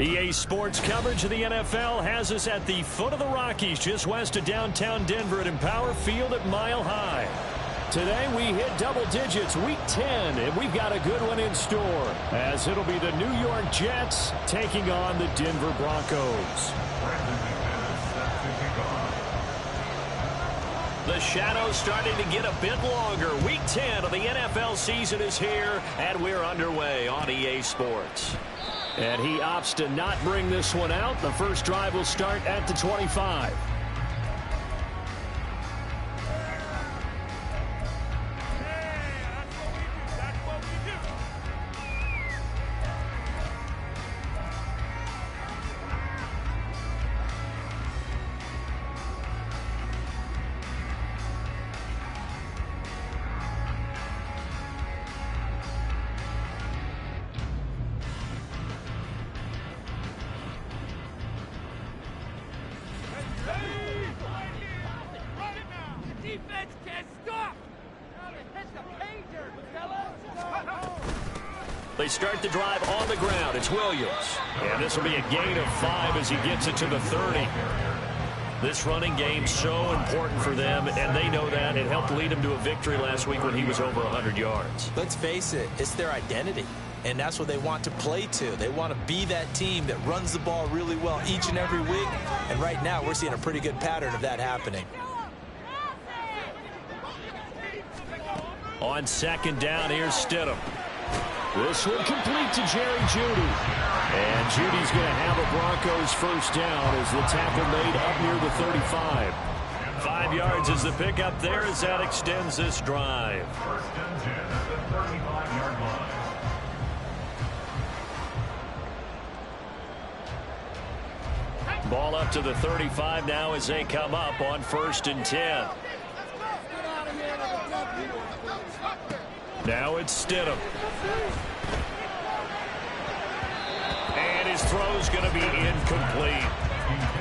EA Sports coverage of the NFL has us at the foot of the Rockies, just west of downtown Denver at Empower Field at Mile High. Today we hit double digits, Week 10, and we've got a good one in store, as it'll be the New York Jets taking on the Denver Broncos. The shadow's starting to get a bit longer. Week 10 of the NFL season is here, and we're underway on EA Sports. And he opts to not bring this one out. The first drive will start at the 25. They start the drive on the ground. It's Williams. And this will be a gain of 5 as he gets it to the 30. This running game so important for them, and they know that. It helped lead him to a victory last week when he was over 100 yards. Let's face it, it's their identity, and that's what they want to play to. They want to be that team that runs the ball really well each and every week, and right now we're seeing a pretty good pattern of that happening. On second down, here's Stidham. This one complete to Jerry Jeudy. And Judy's going to have a Broncos first down as the tackle made up near the 35. 5 yards is the pickup there as that extends this drive. First and 10 at the 35-yard line. Ball up to the 35 now as they come up on first and 10. Now it's Stidham. And his throw's going to be incomplete.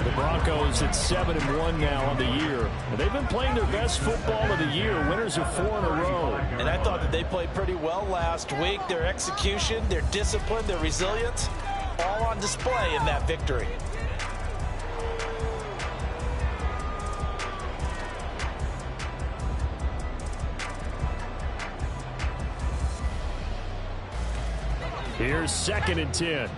The Broncos at 7-1 now on the year. They've been playing their best football of the year. Winners of 4 in a row. And I thought that they played pretty well last week. Their execution, their discipline, their resilience, all on display in that victory. Here's second and 10.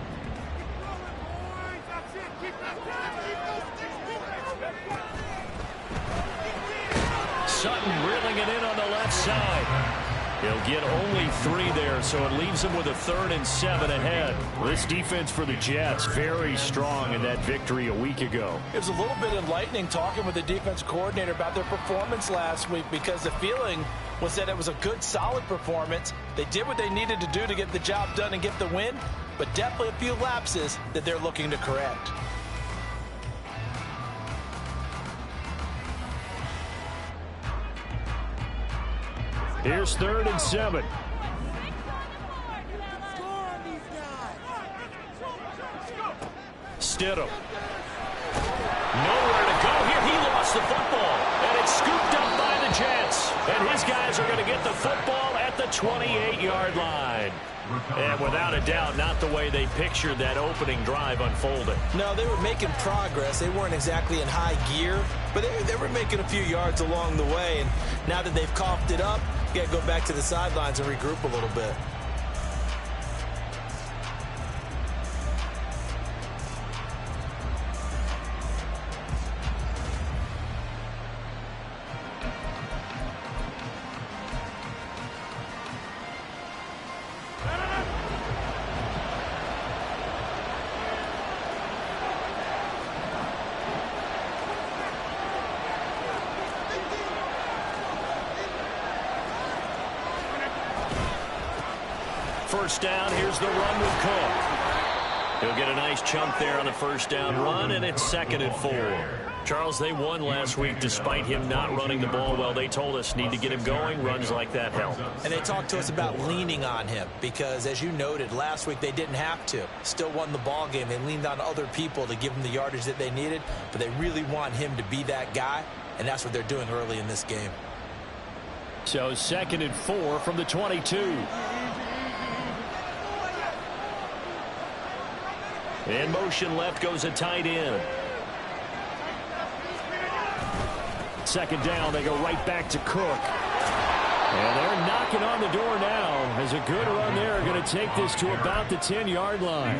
Sutton reeling it in on the left side. He'll get only 3 there, so it leaves him with a 3rd and 7 ahead. This defense for the Jets, very strong in that victory a week ago. It was a little bit enlightening talking with the defense coordinator about their performance last week, because the feeling was that it was a good, solid performance. They did what they needed to do to get the job done and get the win, but definitely a few lapses that they're looking to correct. Here's 3rd and 7. Stidham. Nowhere to go here. He lost the football, and it's scooped up by the Jets. And his guys are going to get the football at the 28-yard line. And without a doubt, not the way they pictured that opening drive unfolding. No, they were making progress. They weren't exactly in high gear, but they were making a few yards along the way. And now that they've coughed it up, you got to go back to the sidelines and regroup a little bit. First down, here's the run with Cook. He'll get a nice chunk there on the first down run, and it's 2nd and 4. Charles, they won last week despite him not running the ball well. They told us need to get him going. Runs like that help. And they talked to us about leaning on him because, as you noted, last week they didn't have to. Still won the ball game. They leaned on other people to give them the yardage that they needed, but they really want him to be that guy, and that's what they're doing early in this game. So 2nd and 4 from the 22. In motion left goes a tight end. Second down, they go right back to Cook. And they're knocking on the door now as a good run there going to take this to about the 10-yard line.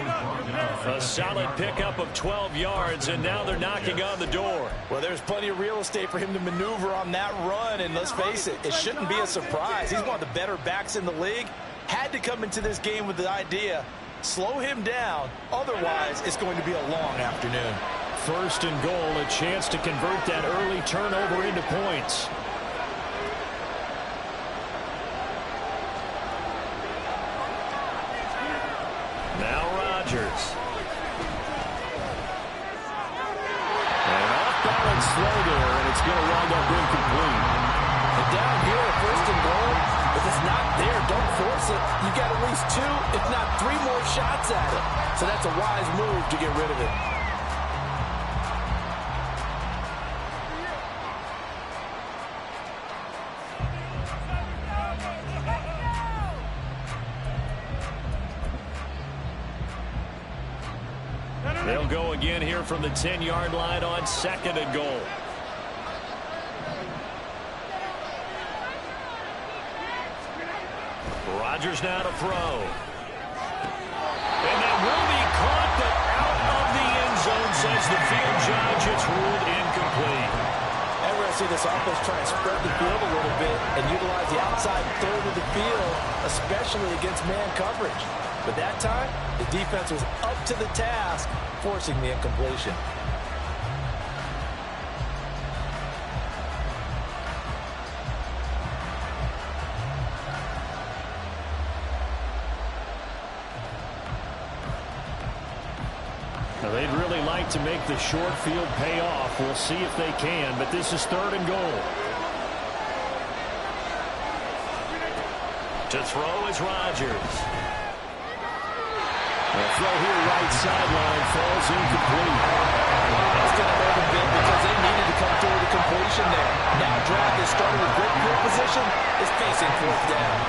A solid pickup of 12 yards, and now they're knocking on the door. Well, there's plenty of real estate for him to maneuver on that run, and let's face it, it shouldn't be a surprise. He's one of the better backs in the league. Had to come into this game with the idea, slow him down, otherwise it's going to be a long afternoon. First and goal, a chance to convert that early turnover into points. Now Rodgers. And off balance throw there, and it's going to wind up incomplete. And down here, first and goal, if it's not there, don't force it. You got at least 2, if not 3 more shots at it. So that's a wise move to get rid of it. They'll go again here from the 10-yard line on second and goal. Rodgers now to throw. And that will be caught, but out of the end zone, says the field judge. It's ruled incomplete. And we're going to see this offense try and spread the field a little bit and utilize the outside third of the field, especially against man coverage. But that time, the defense was up to the task, forcing the incompletion. Now, they'd really like to make the short field pay off. We'll see if they can, but this is third and goal. To throw is Rodgers. The throw here right sideline falls incomplete. That's going to hurt a bit because they needed to come through the completion there. Now drive is starting with great field position, is facing fourth down.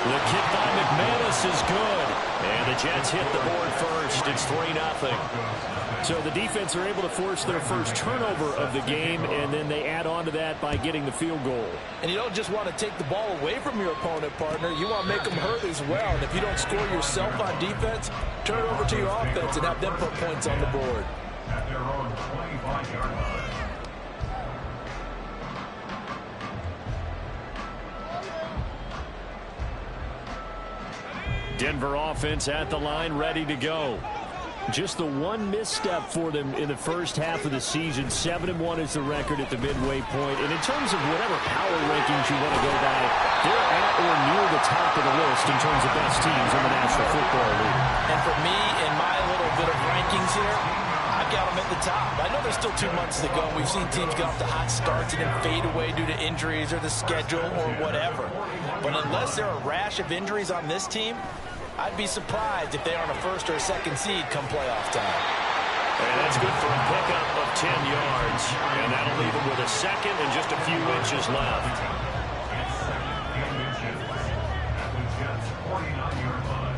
The kick by McManus is good. And the Jets hit the board first. It's 3-0. So the defense are able to force their first turnover of the game, and then they add on to that by getting the field goal. And you don't just want to take the ball away from your opponent, partner. You want to make them hurt as well. And if you don't score yourself on defense, turn it over to your offense and have them put points on the board. At their own 25-yard line. Denver offense at the line, ready to go. Just the one misstep for them in the first half of the season. 7-1 is the record at the midway point. And in terms of whatever power rankings you want to go by, they're at or near the top of the list in terms of best teams in the National Football League. And for me, in my little bit of rankings here, I've got them at the top. I know there's still 2 months to go. We've seen teams get off to hot starts and then fade away due to injuries or the schedule or whatever. But unless there are a rash of injuries on this team, I'd be surprised if they aren't a first or a second seed come playoff time. And that's good for a pickup of 10 yards. And that'll leave them with a second and just a few inches left. At the Jets' 49-yard line.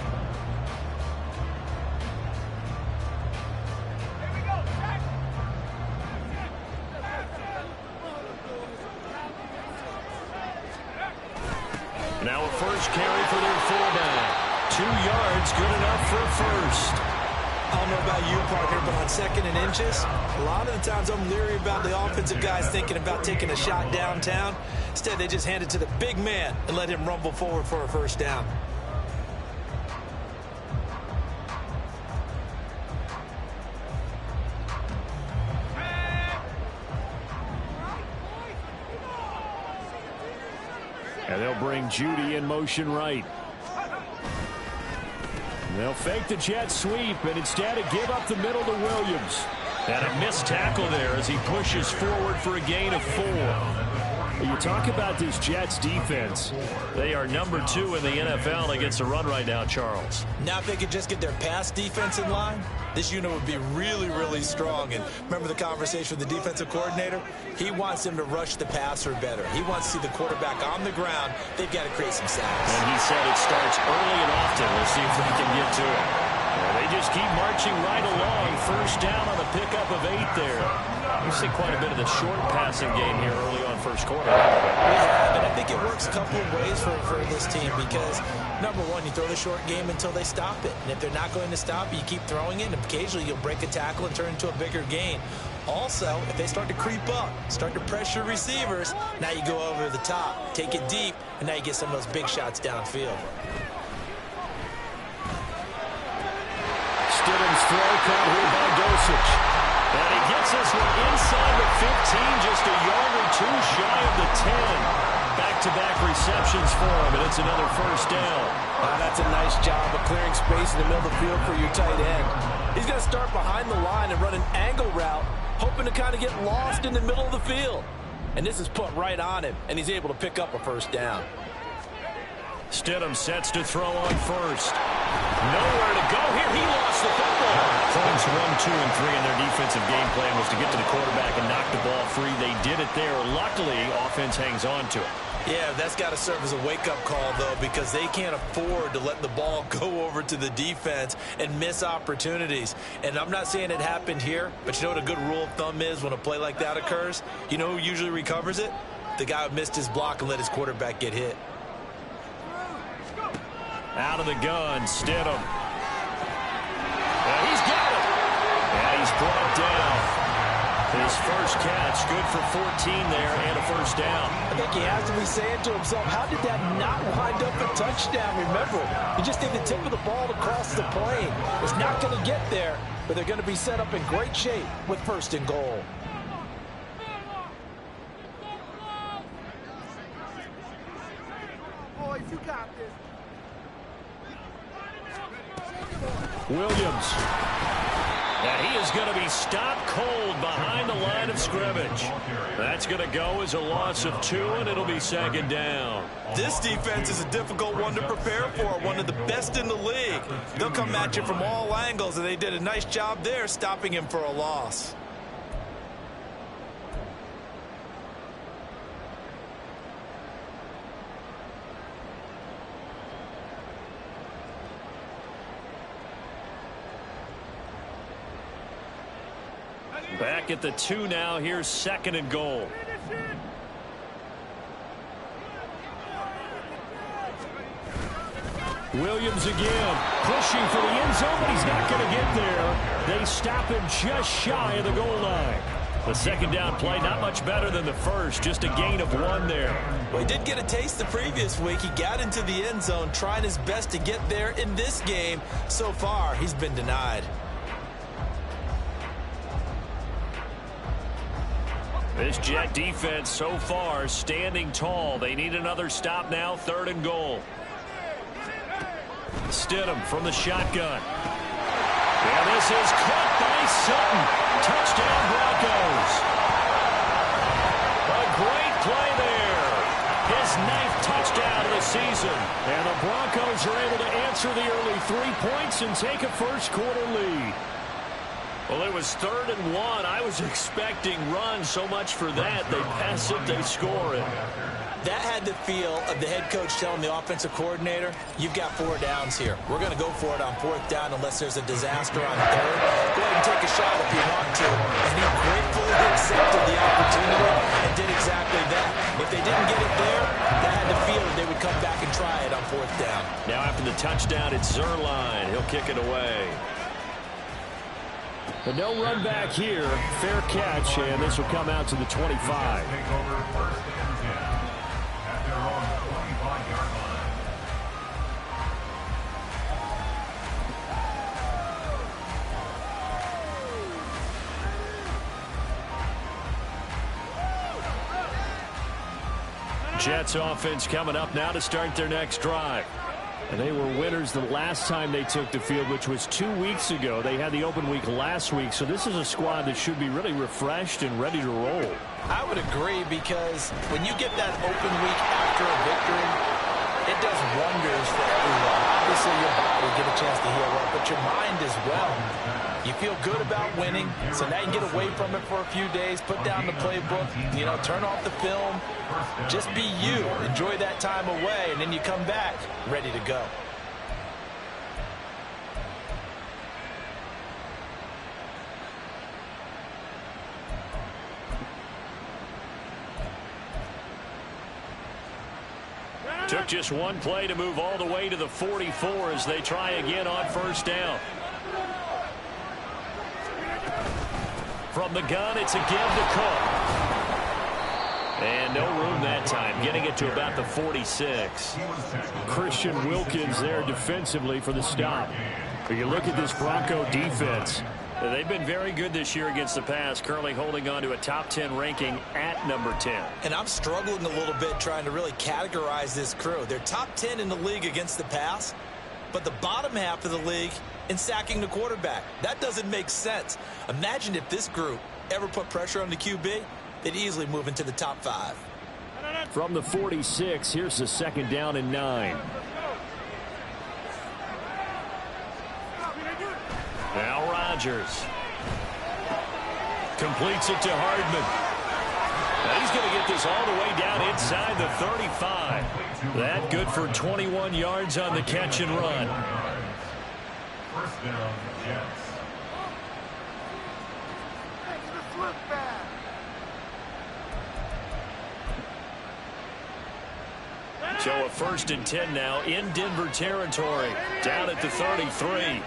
Now a first carry for their fullback. 2 yards, good enough for a first. I don't know about you, partner, but on second and inches, a lot of the times I'm leery about the offensive guys thinking about taking a shot downtown. Instead, they just hand it to the big man and let him rumble forward for a first down. And they'll bring Judy in motion right. They'll fake the jet sweep and instead give up the middle to Williams. And a missed tackle there as he pushes forward for a gain of 4. You talk about this Jets defense. They are number 2 in the NFL against the run right now, Charles. Now if they could just get their pass defense in line, this unit would be really, really strong. And remember the conversation with the defensive coordinator? He wants them to rush the passer better. He wants to see the quarterback on the ground. They've got to create some sacks. And he said it starts early and often. We'll see if they can get to it. They just keep marching right along. First down on the pickup of 8 there. We see quite a bit of the short passing game here early on first quarter. We have, and I think it works a couple of ways for this team because, number one, you throw the short game until they stop it. And if they're not going to stop it, you keep throwing it, and occasionally you'll break a tackle and turn into a bigger gain. Also, if they start to creep up, start to pressure receivers, now you go over the top, take it deep, and now you get some of those big shots downfield. Stidham's throw caught here by Dosich. And he gets this one inside the 15, just a yard or two shy of the 10. Back-to-back receptions for him, and it's another first down. That's a nice job of clearing space in the middle of the field for your tight end. He's going to start behind the line and run an angle route, hoping to kind of get lost in the middle of the field. And this is put right on him, and he's able to pick up a first down. Stidham sets to throw on first. Nowhere to go here. He lost the football. Points 1, 2, and 3 in their defensive game plan was to get to the quarterback and knock the ball free. They did it there. Luckily, offense hangs on to it. Yeah, that's got to serve as a wake-up call, though, because they can't afford to let the ball go over to the defense and miss opportunities. And I'm not saying it happened here, but you know what a good rule of thumb is when a play like that occurs? You know who usually recovers it? The guy who missed his block and let his quarterback get hit. Out of the gun, Stidham. And he's got it. And he's brought down. His first catch, good for 14 there and a first down. I think he has to be saying to himself, how did that not wind up a touchdown? Remember, you just need the tip of the ball to cross the plane. It's not going to get there, but they're going to be set up in great shape with first and goal. Boys, you got this. Williams. And he is going to be stopped cold behind the line of scrimmage. That's going to go as a loss of 2, and it'll be second down. This defense is a difficult one to prepare for, one of the best in the league. They'll come at you from all angles, and they did a nice job there stopping him for a loss. Back at the 2 now. Here's second and goal. Williams again, pushing for the end zone, but he's not going to get there. They stop him just shy of the goal line. The second down play, not much better than the first, just a gain of 1 there. Well, he did get a taste the previous week. He got into the end zone, trying his best to get there in this game. So far, he's been denied. This Jet defense so far standing tall. They need another stop now, third and goal. Stidham from the shotgun. And this is caught by Sutton. Touchdown Broncos. A great play there. His 9th touchdown of the season. And the Broncos are able to answer the early 3 points and take a first quarter lead. Well, it was 3rd and 1. I was expecting runs, so much for that. They pass it, they score it. That had the feel of the head coach telling the offensive coordinator, you've got 4 downs here. We're going to go for it on 4th down unless there's a disaster on 3rd. Go ahead and take a shot if you want to. And he gratefully accepted the opportunity and did exactly that. If they didn't get it there, that had the feel that they would come back and try it on 4th down. Now after the touchdown, it's Zerline. He'll kick it away. But no run back here. Fair catch, and this will come out to the 25. Take over 1st and 10 at their own 25-yard line. Jets offense coming up now to start their next drive. And they were winners the last time they took the field, which was 2 weeks ago. They had the open week last week, so this is a squad that should be really refreshed and ready to roll. I would agree, because when you get that open week after a victory, it does wonders for everyone. Obviously, your body get a chance to heal up, but your mind as well. You feel good about winning, so now you can get away from it for a few days, put down the playbook, turn off the film, just be you, enjoy that time away, and then you come back ready to go. Took just one play to move all the way to the 44 as they try again on first down. From the gun, it's a give to Cook. And no room that time, getting it to about the 46. Christian Wilkins there defensively for the stop. But you look at this Bronco defense. They've been very good this year against the pass, currently holding on to a top 10 ranking at number 10. And I'm struggling a little bit trying to really categorize this crew. They're top 10 in the league against the pass, but the bottom half of the league in sacking the quarterback. That doesn't make sense. Imagine if this group ever put pressure on the QB, they'd easily move into the top 5. From the 46, here's the 2nd down and 9. Now Rodgers completes it to Hardman. Now he's going to get this all the way down inside the 35. That good for 21 yards on the catch and run. First down, Jets. So a 1st and 10 now in Denver territory, down at the 33.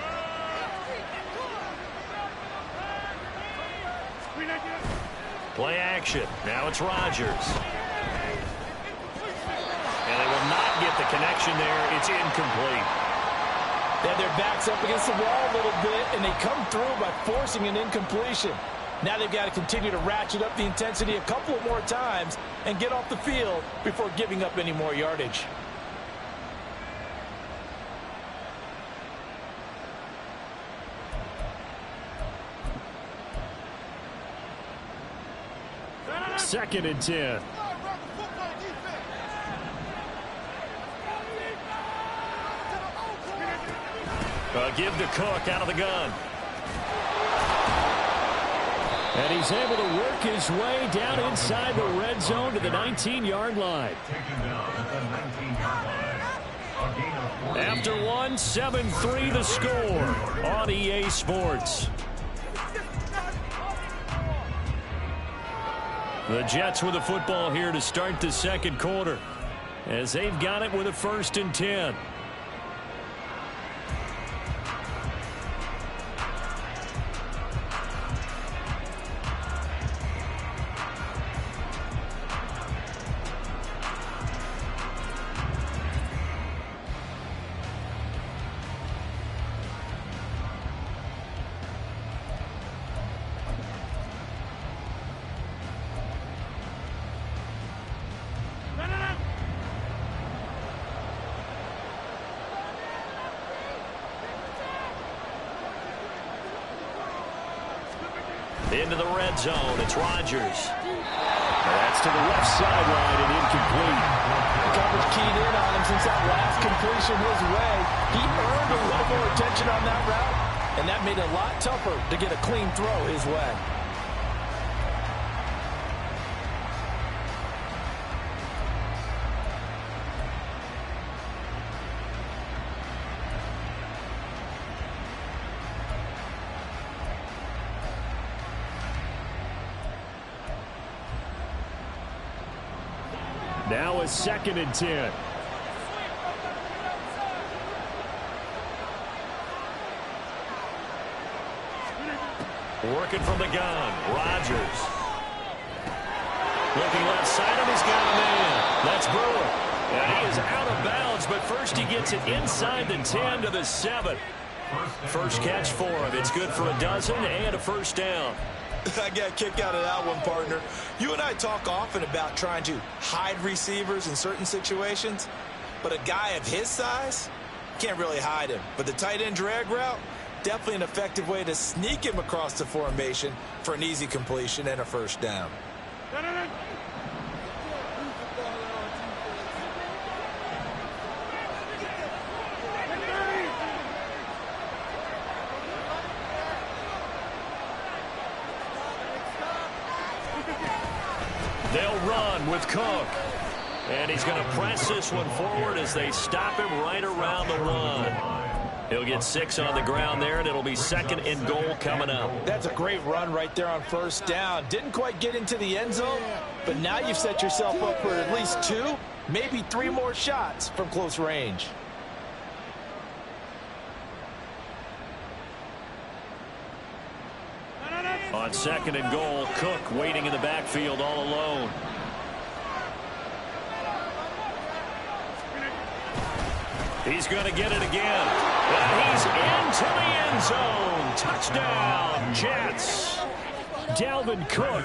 Play action. Now it's Rodgers. And they will not get the connection there. It's incomplete. They have their backs up against the wall a little bit, and they come through by forcing an incompletion. Now they've got to continue to ratchet up the intensity a couple of more times and get off the field before giving up any more yardage. Second and 10. Give to Cook out of the gun. And he's able to work his way down inside the red zone to the 19-yard line. Taken down at the 19-yard line. A gain of 40. After one, 7-3 the score on EA Sports. The Jets with the football here to start the 2nd quarter, as they've got it with a 1st and 10. Into the red zone, it's Rodgers. That's to the left sideline and incomplete. Coverage keyed in on him since that last completion his way. He earned a little more attention on that route, and that made it a lot tougher to get a clean throw his way. Now a 2nd and 10. Working from the gun, Rodgers. Looking left side, and he's got a man. That's Brewer. And he is out of bounds, but first he gets it inside the 10 to the 7. First catch for him. It's good for a dozen and a 1st down. I got a kick out of that one, partner. You and I talk often about trying to hide receivers in certain situations, but a guy of his size can't really hide him. But the tight end drag route, definitely an effective way to sneak him across the formation for an easy completion and a 1st down. They'll run with Cook. And he's going to press this one forward as they stop him right around the 1. He'll get 6 on the ground there, and it'll be 2nd and goal coming up. That's a great run right there on first down. Didn't quite get into the end zone, but now you've set yourself up for at least 2, maybe 3 more shots from close range. On 2nd and goal, Cook waiting in the backfield all alone. He's going to get it again. And he's into the end zone. Touchdown, Jets. Dalvin Cook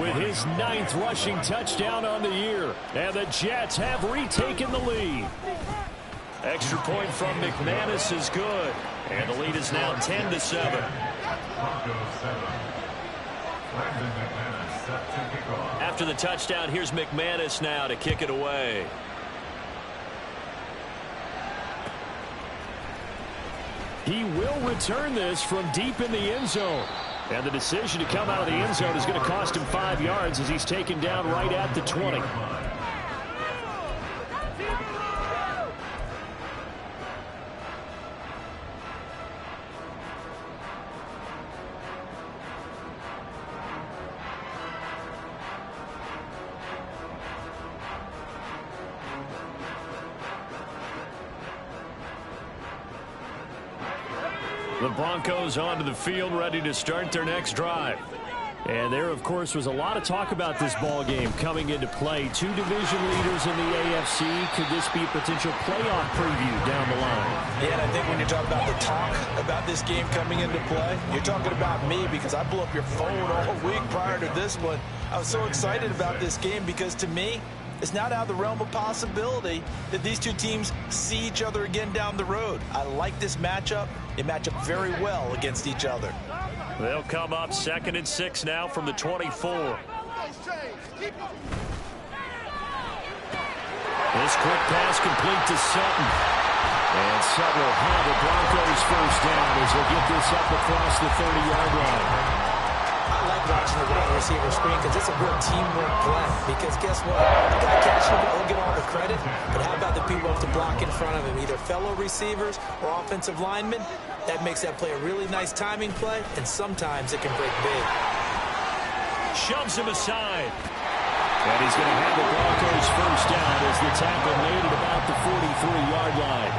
with his 9th rushing touchdown on the year. And the Jets have retaken the lead. Extra point from McManus is good. And the lead is now 10-7. After the touchdown, here's McManus now to kick it away. He will return this from deep in the end zone. And the decision to come out of the end zone is going to cost him 5 yards as he's taken down right at the 20. The Broncos onto the field, ready to start their next drive. And there, of course, was a lot of talk about this ball game coming into play. 2 division leaders in the AFC. Could this be a potential playoff preview down the line? Yeah, and I think when you talk about the talk about this game coming into play, you're talking about me because I blew up your phone all week prior to this one. I was so excited about this game because, to me, it's not out of the realm of possibility that these 2 teams see each other again down the road. I like this matchup. They match up very well against each other. They'll come up 2nd and 6 now from the 24. This quick pass complete to Sutton. And Sutton will have the Broncos first down as they get this up across the 30-yard line. I like watching the wide receiver screen because it's a real teamwork play. Because guess what? The guy catching the ball will get all the credit, but how about the people up to block in front of him, either fellow receivers or offensive linemen? That makes that play a really nice timing play, and sometimes it can break big. Shoves him aside. And he's going to have the Broncos first down as the tackle made at about the 43-yard line.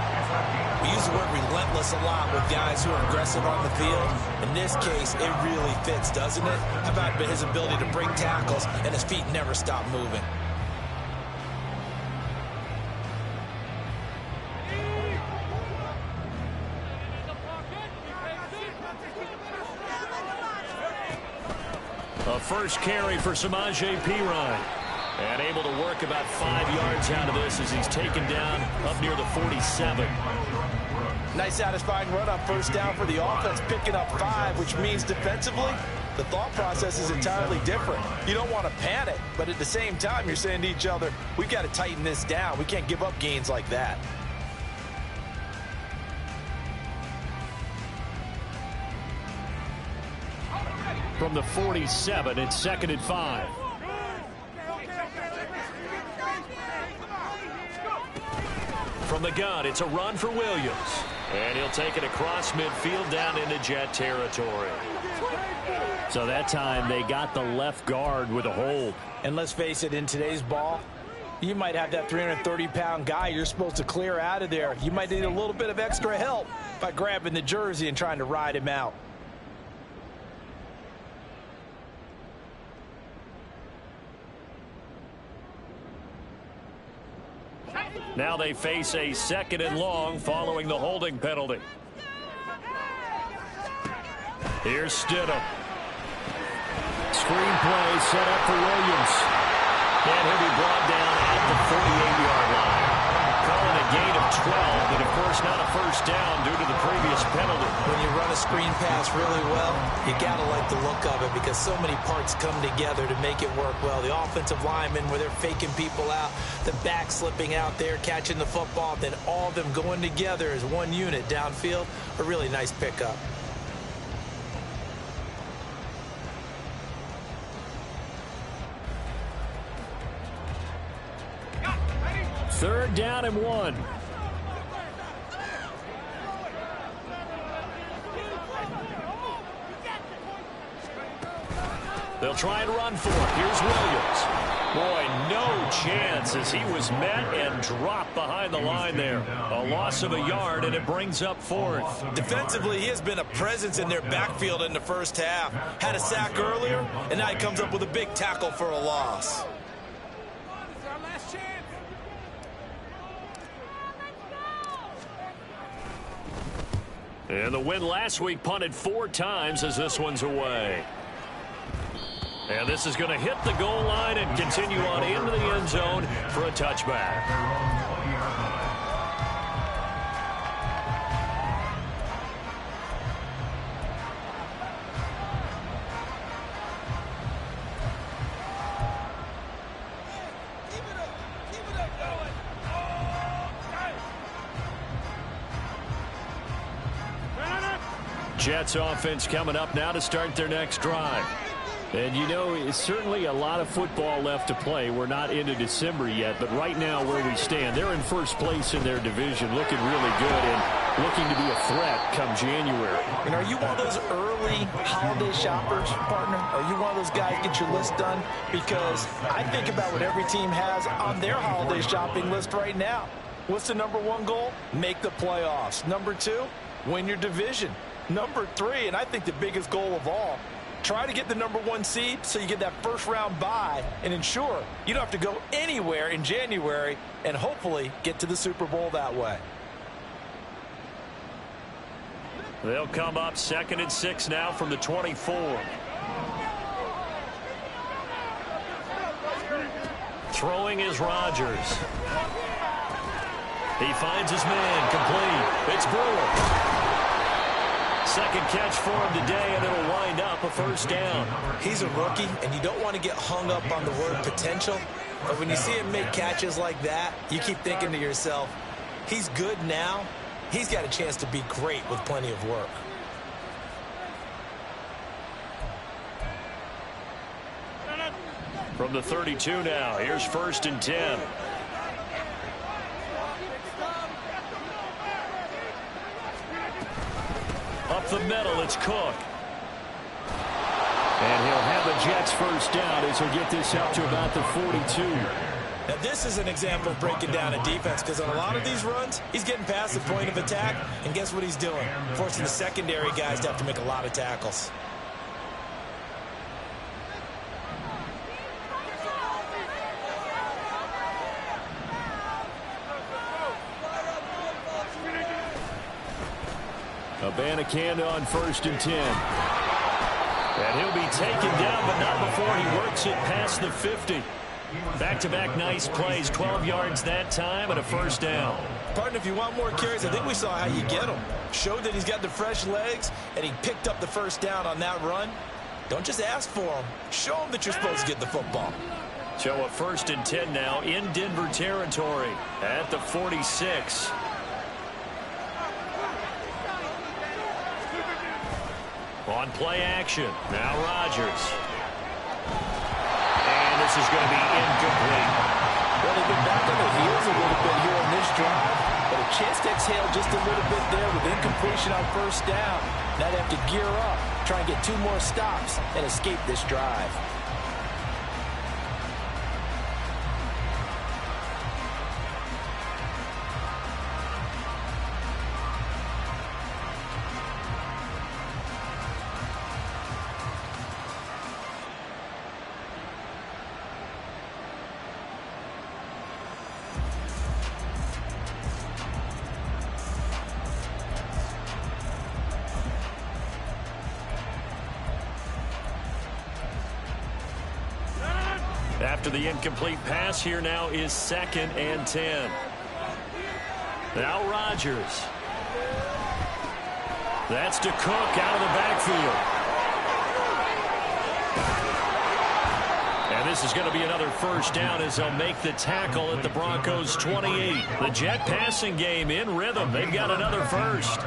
We use the word relentless a lot with guys who are aggressive on the field. In this case, it really fits, doesn't it? How about his ability to break tackles and his feet never stop moving? A first carry for Samaje Perine. And able to work about 5 yards out of this as he's taken down up near the 47. Nice satisfying run on first down for the offense, picking up 5, which means defensively, the thought process is entirely different. You don't want to panic, but at the same time, you're saying to each other, we've got to tighten this down. We can't give up gains like that. From the 47, it's 2nd and 5. From the gun, it's a run for Williams. And he'll take it across midfield down into Jet territory. So that time they got the left guard with a hold. And let's face it, in today's ball, you might have that 330-pound guy you're supposed to clear out of there. You might need a little bit of extra help by grabbing the jersey and trying to ride him out. Now they face a 2nd and long following the holding penalty. Here's Stidham. Screen play set up for Williams. And he'll be brought down at the 48-yard line. Calling a gain of 12, but of course not a first down due to the previous penalty. When you run a screen pass really well, you got to like the look of it because so many parts come together to make it work well. The offensive linemen, where they're faking people out, the back slipping out there, catching the football, then all of them going together as one unit downfield, a really nice pickup. Third down and 1. try and run for it. Here's Williams. Boy, no chance as he was met and dropped behind the line there. A loss of a yard, and it brings up 4th. Defensively, he has been a presence in their backfield in the first half. Had a sack earlier, and now he comes up with a big tackle for a loss. And the win last week punted 4 times as this one's away. And this is going to hit the goal line and continue on into the end zone for a touchback. Jets offense coming up now to start their next drive. And, you know, it's certainly a lot of football left to play. We're not into December yet, but right now where we stand, they're in first place in their division, looking really good and looking to be a threat come January. And are you one of those early holiday shoppers, partner? Are you one of those guys get your list done? Because I think about what every team has on their holiday shopping list right now. What's the number 1 goal? Make the playoffs. Number 2, win your division. Number 3, and I think the biggest goal of all, try to get the number 1 seed so you get that first-round bye and ensure you don't have to go anywhere in January and hopefully get to the Super Bowl that way. They'll come up 2nd and 6 now from the 24. Throwing is Rodgers. He finds his man complete. It's Brewer. Second catch for him today, and it'll wind up a first down. He's a rookie, and you don't want to get hung up on the word potential. But when you see him make catches like that, you keep thinking to yourself, he's good now. He's got a chance to be great with plenty of work. From the 32 now, here's 1st and 10. Up the middle, it's Cook. And he'll have the Jets first down as he'll get this up to about the 42. Now, this is an example of breaking down a defense because on a lot of these runs, he's getting past the point of attack, and guess what he's doing? Forcing the secondary guys to have to make a lot of tackles. Abanikanda on 1st and 10. And he'll be taken down, but not before he works it past the 50. Back-to-back nice plays, 12 yards that time and a first down. Partner, if you want more carries, I think we saw how you get them. Showed that he's got the fresh legs, and he picked up the first down on that run. Don't just ask for him. Show him that you're supposed to get the football. So a 1st and 10 now in Denver territory at the 46. On play action, now Rodgers. And this is going to be incomplete. Well, they've been back on their heels a little bit here on this drive, but a chance to exhale just a little bit there with incompletion on first down. Now they have to gear up, try and get 2 more stops, and escape this drive. After the incomplete pass, here now is 2nd and 10. Now Rodgers. That's to Cook out of the backfield. And this is going to be another first down as they'll make the tackle at the Broncos' 28. The Jet passing game in rhythm. They've got another first.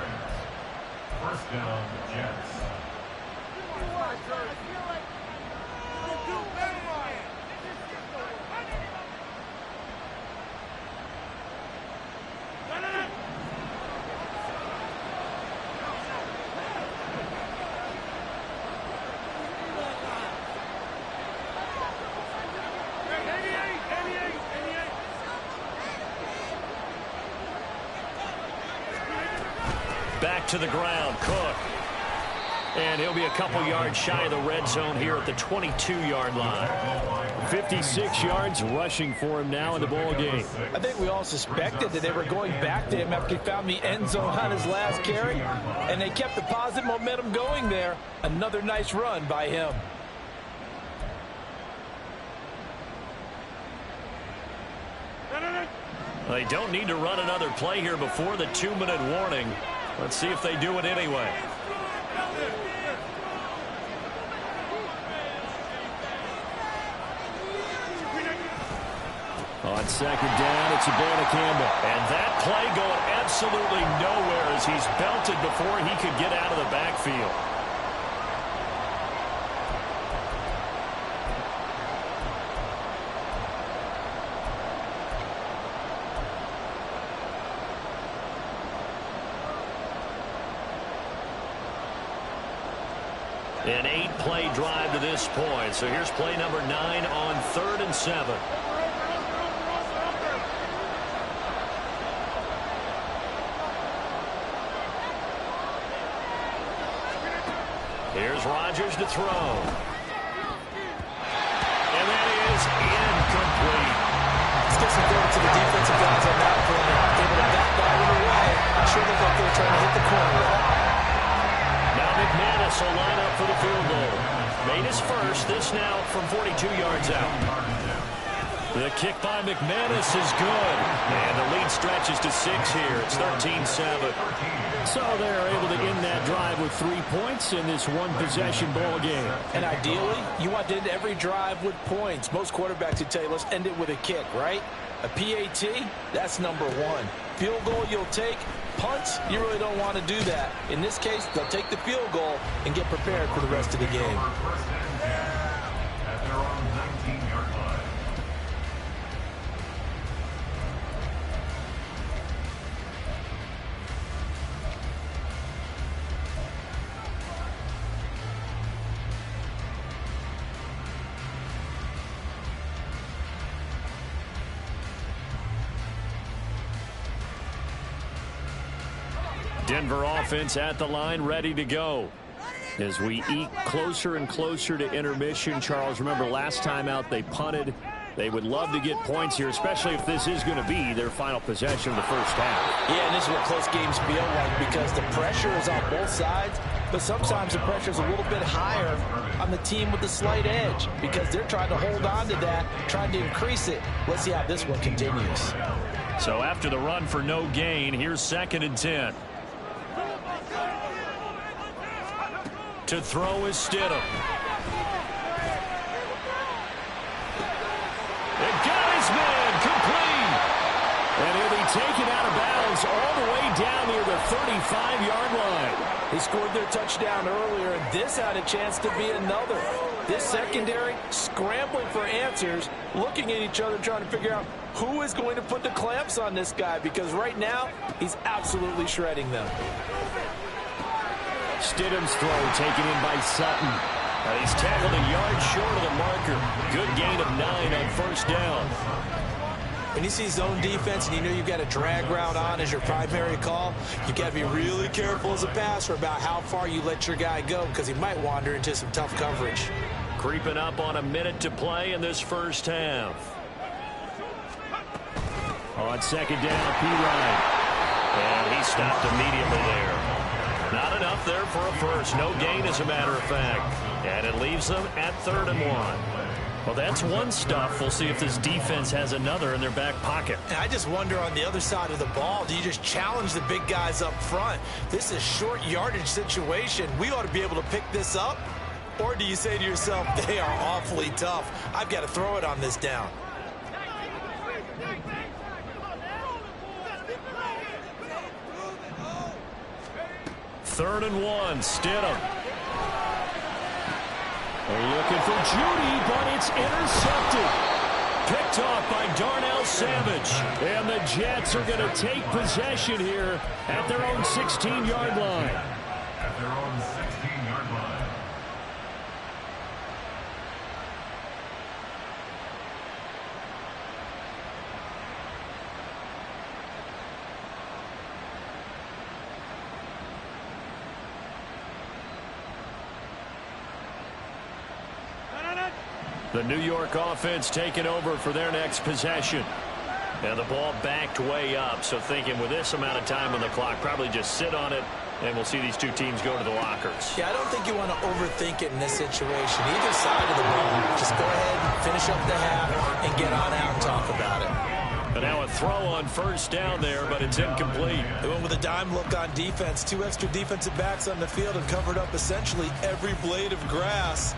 First down, Jets. back to the ground. Cook. And he'll be a couple yards shy of the red zone here at the 22-yard line. 56 yards rushing for him now in the ball game. I think we all suspected that they were going back to him after he found the end zone on his last carry, and they kept the positive momentum going there. Another nice run by him. They don't need to run another play here before the 2-minute warning. Let's see if they do it anyway. On second down, it's a ball to Campbell. And that play going absolutely nowhere as he's belted before he could get out of the backfield. An 8-play drive to this point. So here's play number 9 on 3rd and 7. Here's Rodgers to throw. And that is incomplete. Let's get some credit to the defensive guys on that play. Able to back that one away. It sure looked like they were trying to hit the corner. Now McManus will line up for the field goal. Made his first. This now from 42 yards out. The kick by McManus is good. And the lead stretches to 6 here. It's 13-7. So they're able to end that drive with 3 points in this one-possession ball game. And ideally, you want to end every drive with points. Most quarterbacks would tell you, let's end it with a kick, right? A PAT, that's number 1. Field goal you'll take. Punts, you really don't want to do that. In this case, they'll take the field goal and get prepared for the rest of the game. At their own 19-yard line. Denver offense at the line, ready to go. As we eke closer and closer to intermission, Charles, remember last time out they punted. They would love to get points here, especially if this is going to be their final possession of the first half. Yeah, and this is what close games feel like because the pressure is on both sides, but sometimes the pressure is a little bit higher on the team with the slight edge because they're trying to hold on to that, trying to increase it. Let's see how this one continues. So after the run for no gain, here's 2nd and 10. To throw is Stidham. It got his man complete. And he'll be taken out of bounds all the way down near the 35-yard line. They scored their touchdown earlier, and this had a chance to be another. This secondary scrambling for answers, looking at each other, trying to figure out who is going to put the clamps on this guy because right now he's absolutely shredding them. Stidham's throw taken in by Sutton. He's tackled a yard short of the marker. Good gain of 9 on first down. When you see zone defense and you know you've got a drag route on as your primary call, you've got to be really careful as a passer about how far you let your guy go because he might wander into some tough coverage. Creeping up on a minute to play in this first half. On second down, P-Ryan. And he stopped immediately there. Not enough there for a first. No gain, as a matter of fact. And it leaves them at 3rd and 1. Well, that's one stuff. We'll see if this defense has another in their back pocket. And I just wonder on the other side of the ball, do you just challenge the big guys up front? This is a short yardage situation. We ought to be able to pick this up. Or do you say to yourself, they are awfully tough. I've got to throw it on this down. 3rd and 1, Stidham. They're looking for Judy, but it's intercepted. Picked off by Darnell Savage. And the Jets are going to take possession here at their own 16-yard line. At their own 16-yard line. The New York offense taking over for their next possession. And the ball backed way up, so thinking with this amount of time on the clock, probably just sit on it, and we'll see these two teams go to the lockers. Yeah, I don't think you want to overthink it in this situation. Either side of the ball, just go ahead and finish up the half and get on out and talk about it. But now a throw on first down there, but it's incomplete. They went with a dime look on defense. 2 extra defensive backs on the field and covered up essentially every blade of grass.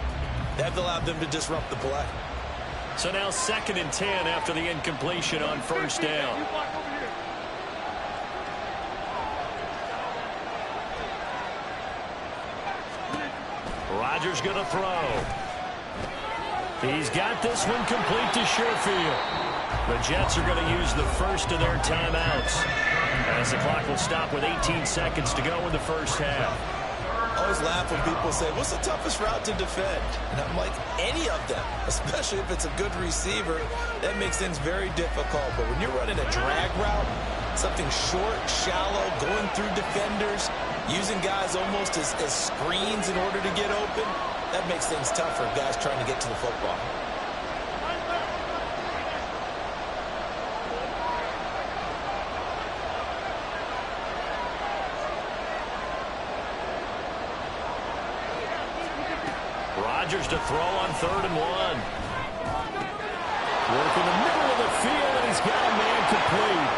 That allowed them to disrupt the play. So now 2nd and 10 after the incompletion on first down. Rodgers going to throw. He's got this one complete to Sherfield. The Jets are going to use the first of their timeouts, as the clock will stop with 18 seconds to go in the first half. I always laugh when people say, what's the toughest route to defend? And I'm like, any of them, especially if it's a good receiver. That makes things very difficult. But when you're running a drag route, something short, shallow, going through defenders, using guys almost as screens in order to get open, that makes things tough for guys trying to get to the football. Rodgers to throw on 3rd and 1. Work in the middle of the field, and he's got a man complete.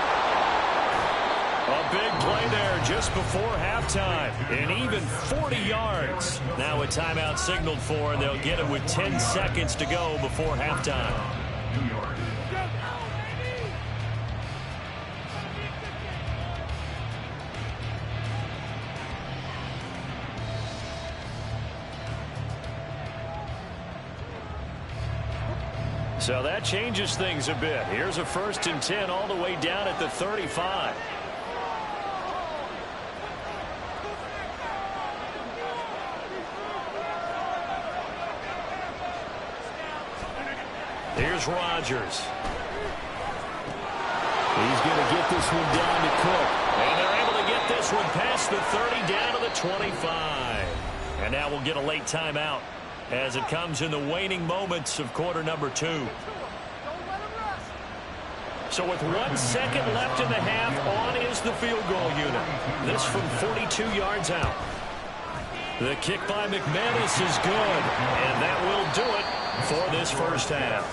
A big play there just before halftime. And even 40 yards. Now a timeout signaled for, and they'll get it with 10 seconds to go before halftime. New York. So that changes things a bit. Here's a 1st and 10 all the way down at the 35. Here's Rodgers. He's going to get this one down to Cook. And they're able to get this one past the 30 down to the 25. And now we'll get a late timeout as it comes in the waning moments of quarter number 2. So with 1 second left in the half, on is the field goal unit. This from 42 yards out. The kick by McManus is good, and that will do it for this first half.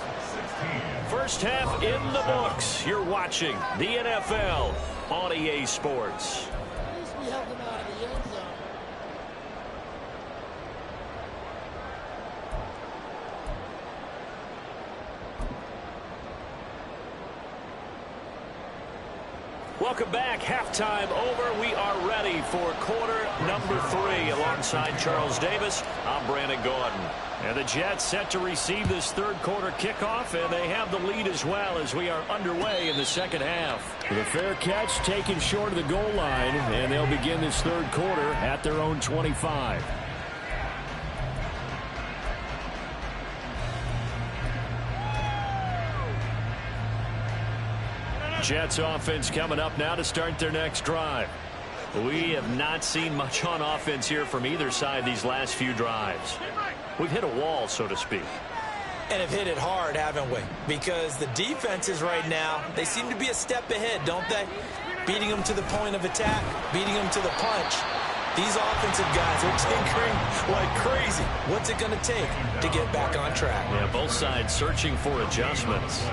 First half in the books. You're watching the NFL on EA Sports. Welcome back. Halftime over. We are ready for quarter number 3. Alongside Charles Davis, I'm Brandon Gordon. And the Jets set to receive this 3rd quarter kickoff, and they have the lead as well as we are underway in the second half. The fair catch taken short of the goal line, and they'll begin this 3rd quarter at their own 25. Jets offense coming up now to start their next drive. We have not seen much on offense here from either side these last few drives. We've hit a wall, so to speak. And have hit it hard, haven't we? Because the defenses right now, they seem to be a step ahead, don't they? Beating them to the point of attack, beating them to the punch. These offensive guys are tinkering like crazy. What's it going to take to get back on track? Yeah, both sides searching for adjustments.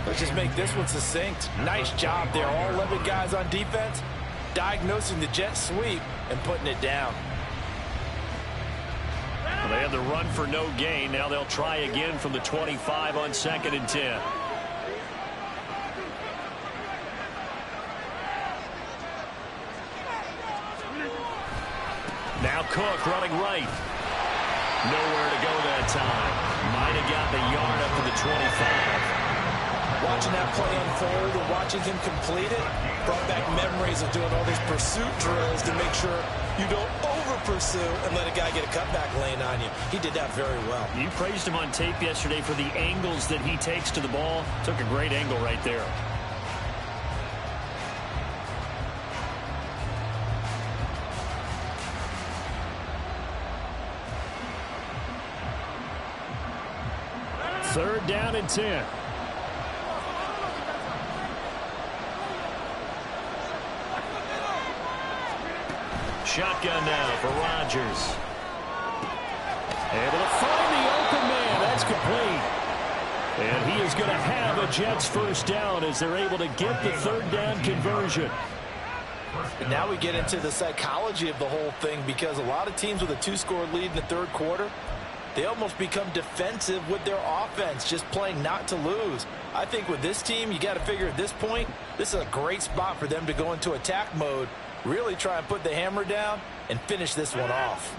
Let's just make this one succinct. Nice job there. All 11 guys on defense diagnosing the jet sweep and putting it down. Well, they had the run for no gain. Now they'll try again from the 25 on 2nd and 10. Now Cook running right. Nowhere to go that time. Might have got the yard up to the 25. Watching that play unfold and watching him complete it brought back memories of doing all these pursuit drills to make sure you don't over-pursue and let a guy get a cutback lane on you. He did that very well. You praised him on tape yesterday for the angles that he takes to the ball. Took a great angle right there. 3rd down and 10. Shotgun now for Rodgers. Able to find the open man. That's complete. And he is going to have a Jets 1st down as they're able to get the 3rd down conversion. And now we get into the psychology of the whole thing, because a lot of teams with a 2-score lead in the 3rd quarter, they almost become defensive with their offense, just playing not to lose. I think with this team, you got to figure at this point, this is a great spot for them to go into attack mode, really try and put the hammer down and finish this one off.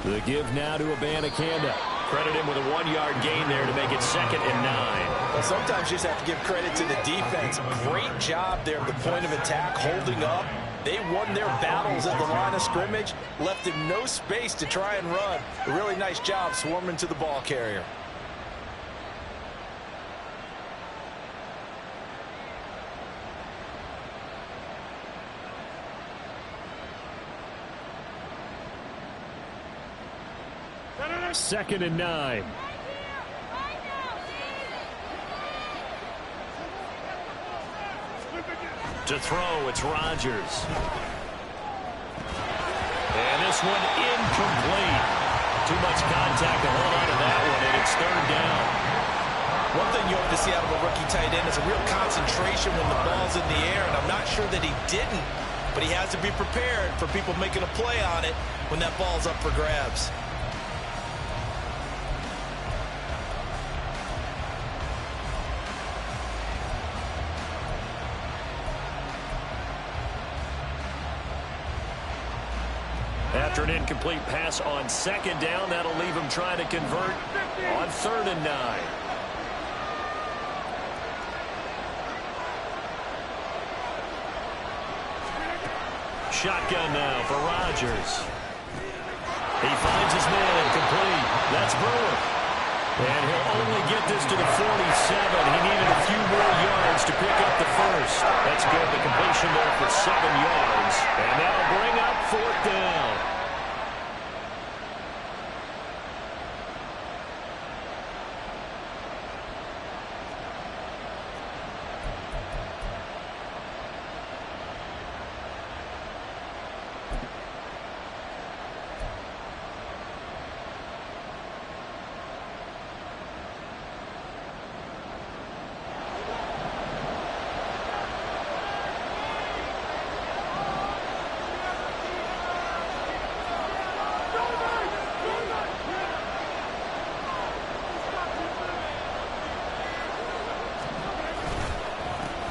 The give now to Abanikanda. Credit him with a 1-yard gain there to make it 2nd and 9. Well, sometimes you just have to give credit to the defense. Great job there at the point of attack, holding up. They won their battles at the line of scrimmage, left him no space to try and run. A really nice job swarming to the ball carrier. Second and 9. To throw, it's Rodgers. And this one incomplete. Too much contact to hold on to that one, and it's 3rd down. One thing you hope to see out of a rookie tight end is a real concentration when the ball's in the air, and I'm not sure that he didn't, but he has to be prepared for people making a play on it when that ball's up for grabs. After an incomplete pass on 2nd down, that'll leave him trying to convert on 3rd and 9. Shotgun now for Rodgers. He finds his man complete. That's Brewer. And he'll only get this to the 47. He needed a few more yards to pick up the 1st. That's good. The completion there for 7 yards. And that'll bring up 4th down.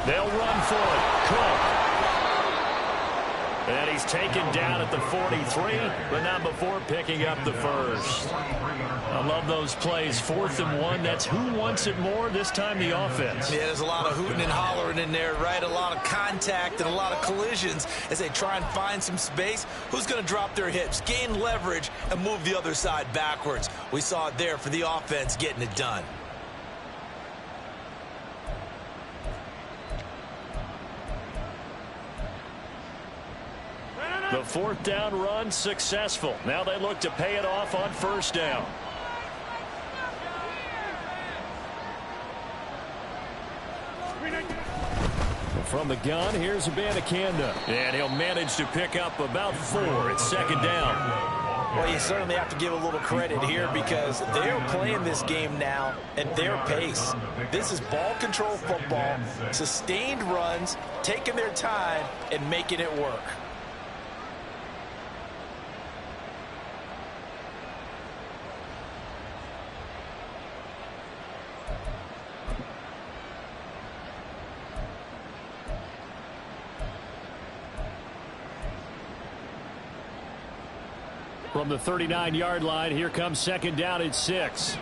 They'll run for it. Cook. And he's taken down at the 43, but not before picking up the 1st. I love those plays. 4th and 1. That's who wants it more, this time the offense. Yeah, there's a lot of hooting and hollering in there, right? A lot of contact and a lot of collisions as they try and find some space. Who's going to drop their hips, gain leverage, and move the other side backwards? We saw it there for the offense getting it done. The 4th down run successful. Now they look to pay it off on 1st down. From the gun, here's Abanikanda. And he'll manage to pick up about 4. It's 2nd down. Well, you certainly have to give a little credit here because they're playing this game now at their pace. This is ball control football, sustained runs, taking their time, and making it work. From the 39-yard line, here comes 2nd down at 6.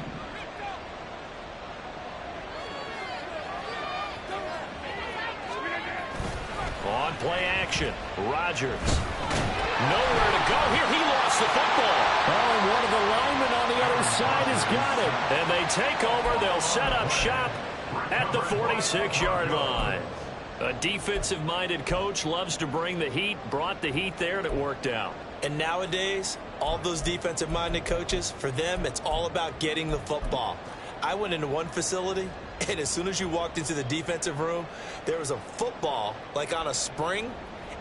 On play action, Rodgers. Nowhere to go here. He lost the football. Oh, and one of the linemen on the other side has got it. And they take over. They'll set up shop at the 46-yard line. A defensive-minded coach loves to bring the heat, brought the heat there, and it worked out. And nowadays, all those defensive-minded coaches, for them, it's all about getting the football. I went into one facility, and as soon as you walked into the defensive room, there was a football, like on a spring,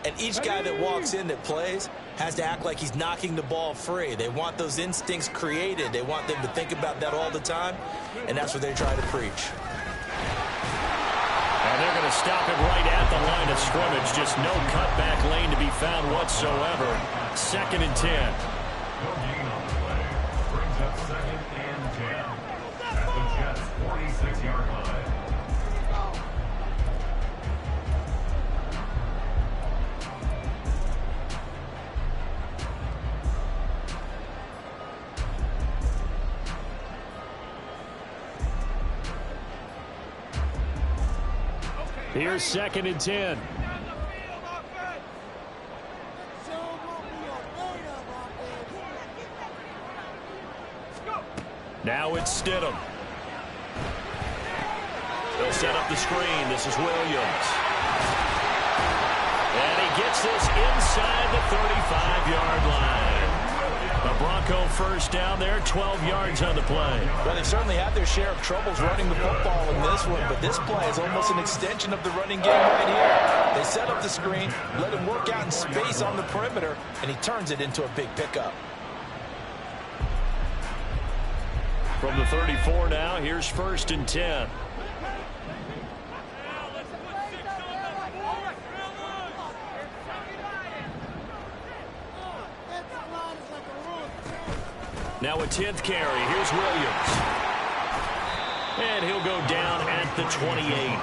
and each guy that walks in that plays has to act like he's knocking the ball free. They want those instincts created. They want them to think about that all the time, and that's what they try to preach. And they're going to stop it right at the line of scrimmage. Just no cutback lane to be found whatsoever. 2nd and 10. No gain on the play. Brings up 2nd and 10 at the Jets' 46-yard line. Here's 2nd and 10. Now it's Stidham. They'll set up the screen. This is Williams. And he gets this inside the 35-yard line. A Bronco first down there, 12 yards on the play. Well, they've certainly had their share of troubles running the football in this one, but this play is almost an extension of the running game right here. They set up the screen, let him work out in space on the perimeter, and he turns it into a big pickup. From the 34 now, here's 1st and 10. Now a 10th carry. Here's Williams. And he'll go down at the 28.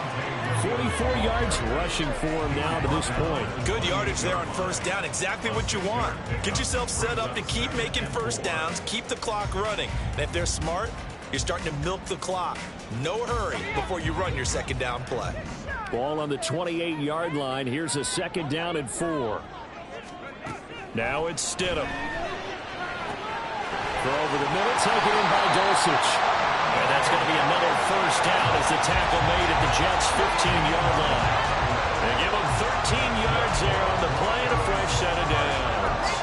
44 yards rushing for him now to this point. Good yardage there on first down. Exactly what you want. Get yourself set up to keep making first downs, keep the clock running. And if they're smart, you're starting to milk the clock. No hurry before you run your 2nd down play. Ball on the 28-yard line. Here's a 2nd down and 4. Now it's Stidham. Throw over the middle, taken in by Dulcich. And that's going to be another first down as the tackle made at the Jets' 15-yard line. They give them 13 yards there on the play and a fresh set of downs.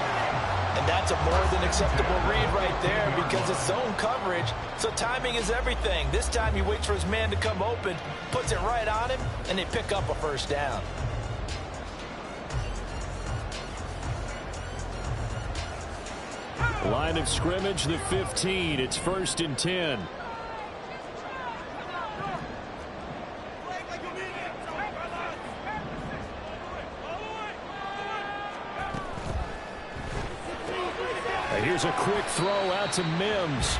And that's a more than acceptable read right there because it's zone coverage, so timing is everything. This time he waits for his man to come open, puts it right on him, and they pick up a first down. Line of scrimmage, the 15. It's 1st and 10. And here's a quick throw out to Mims.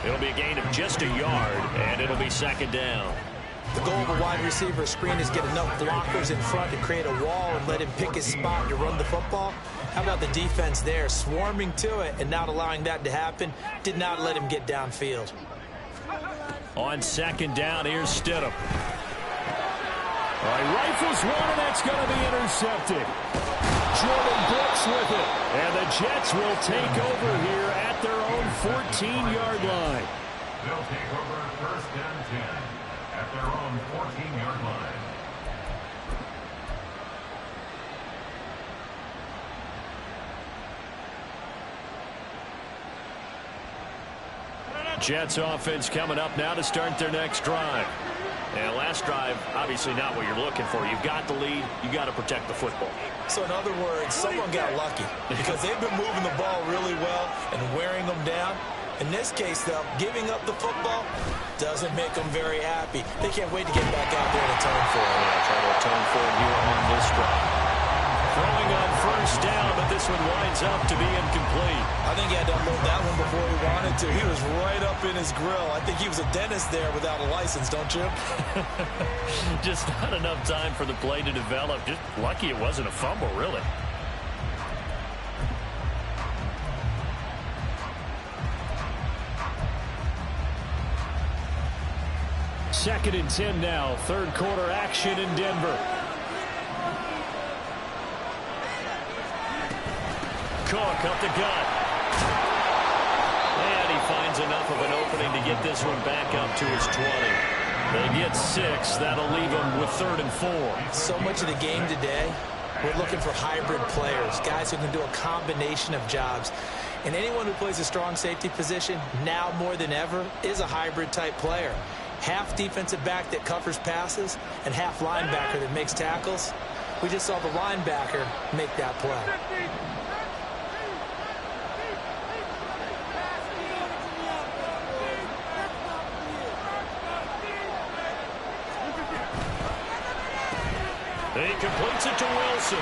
It'll be a gain of just a yard, and it'll be 2nd down. The goal of a wide receiver screen is get enough blockers in front to create a wall and let him pick his spot to run the football. How about the defense there, swarming to it and not allowing that to happen? Did not let him get downfield. On 2nd down, here's Stidham. All right, rifles one, and that's going to be intercepted. Jordan Brooks with it. And the Jets will take over here at their own 14-yard line. They'll take over 1st and 10 at their own 14-yard line. Jets offense coming up now to start their next drive. And last drive, obviously not what you're looking for. You've got the lead. You got to protect the football. So in other words, someone got lucky because they've been moving the ball really well and wearing them down. In this case, though, giving up the football doesn't make them very happy. They can't wait to get back out there and atone for it. Yeah, try to atone for it here on this drive. Throwing on first down, but this one winds up to be incomplete. I think he had to unload that one before he wanted to. He was right up in his grill. I think he was a dentist there without a license, don't you? Just not enough time for the play to develop. Just lucky it wasn't a fumble, really. Second and 10 now. 3rd quarter action in Denver. Cook up the gut. And he finds enough of an opening to get this one back up to his 20. They get 6. That'll leave them with 3rd and 4. So much of the game today, we're looking for hybrid players, guys who can do a combination of jobs. And anyone who plays a strong safety position, now more than ever, is a hybrid-type player. Half defensive back that covers passes and half linebacker that makes tackles. We just saw the linebacker make that play. He completes it to Wilson.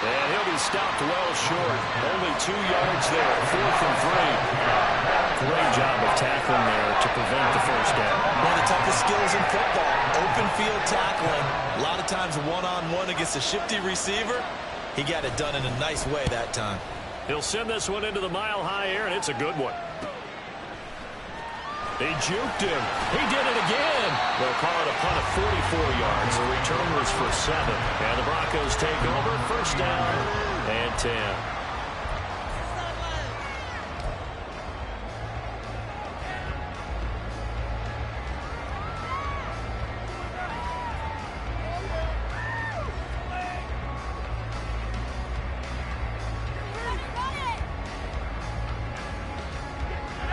And he'll be stopped well short. Only 2 yards there. 4th and 3. Great job of tackling there to prevent the first down. One of the toughest skills in football, open field tackling. A lot of times one-on-one against a shifty receiver. He got it done in a nice way that time. He'll send this one into the mile-high air, and it's a good one. He juked him. He did it again. They'll call it a punt of 44 yards. The return was for 7. And the Broncos take over. First down and 10.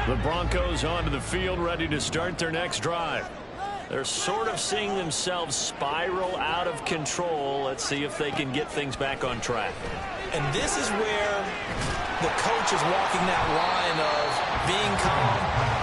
The Broncos onto the field, ready to start their next drive. They're sort of seeing themselves spiral out of control. Let's see if they can get things back on track. And this is where the coach is walking that line of being calm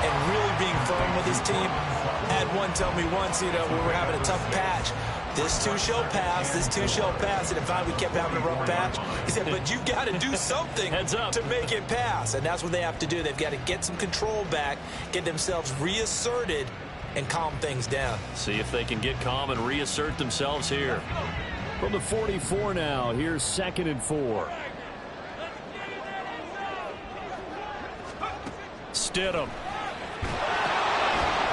and really being firm with his team. I had one tell me once, we were having a tough patch. This two shall pass, this two shall pass. And if we kept having a rough patch, he said, but you've got to do something to make it pass. And that's what they have to do. They've got to get some control back, get themselves reasserted, and calm things down. See if they can get calm and reassert themselves here. From the 44 now, here's 2nd and 4. Stidham.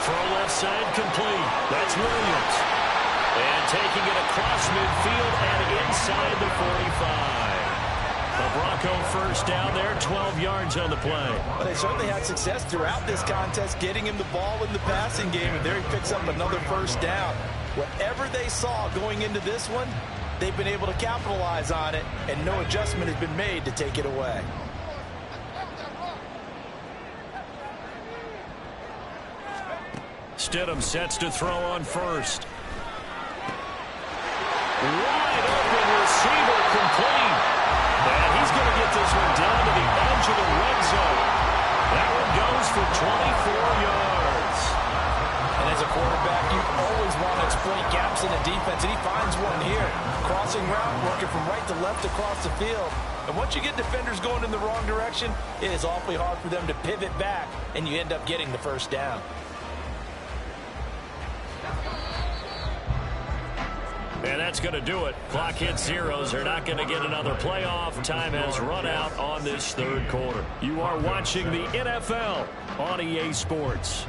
Throw left side complete. That's Williams. And taking it across midfield and inside the 45. The Bronco first down there, 12 yards on the play. Well, they certainly had success throughout this contest, getting him the ball in the passing game, and there he picks up another first down. Whatever they saw going into this one, they've been able to capitalize on it, and no adjustment has been made to take it away. Stidham sets to throw on first. Wide open receiver complete. And he's going to get this one down to the edge of the red zone. That one goes for 24 yards. And as a quarterback, you always want to exploit gaps in the defense, and he finds one here. Crossing route, working from right to left across the field. And once you get defenders going in the wrong direction, it is awfully hard for them to pivot back, and you end up getting the first down. And that's going to do it. Clock hits zeros. They're not going to get another playoff. Time has run out on this 3rd quarter. You are watching the NFL on EA Sports.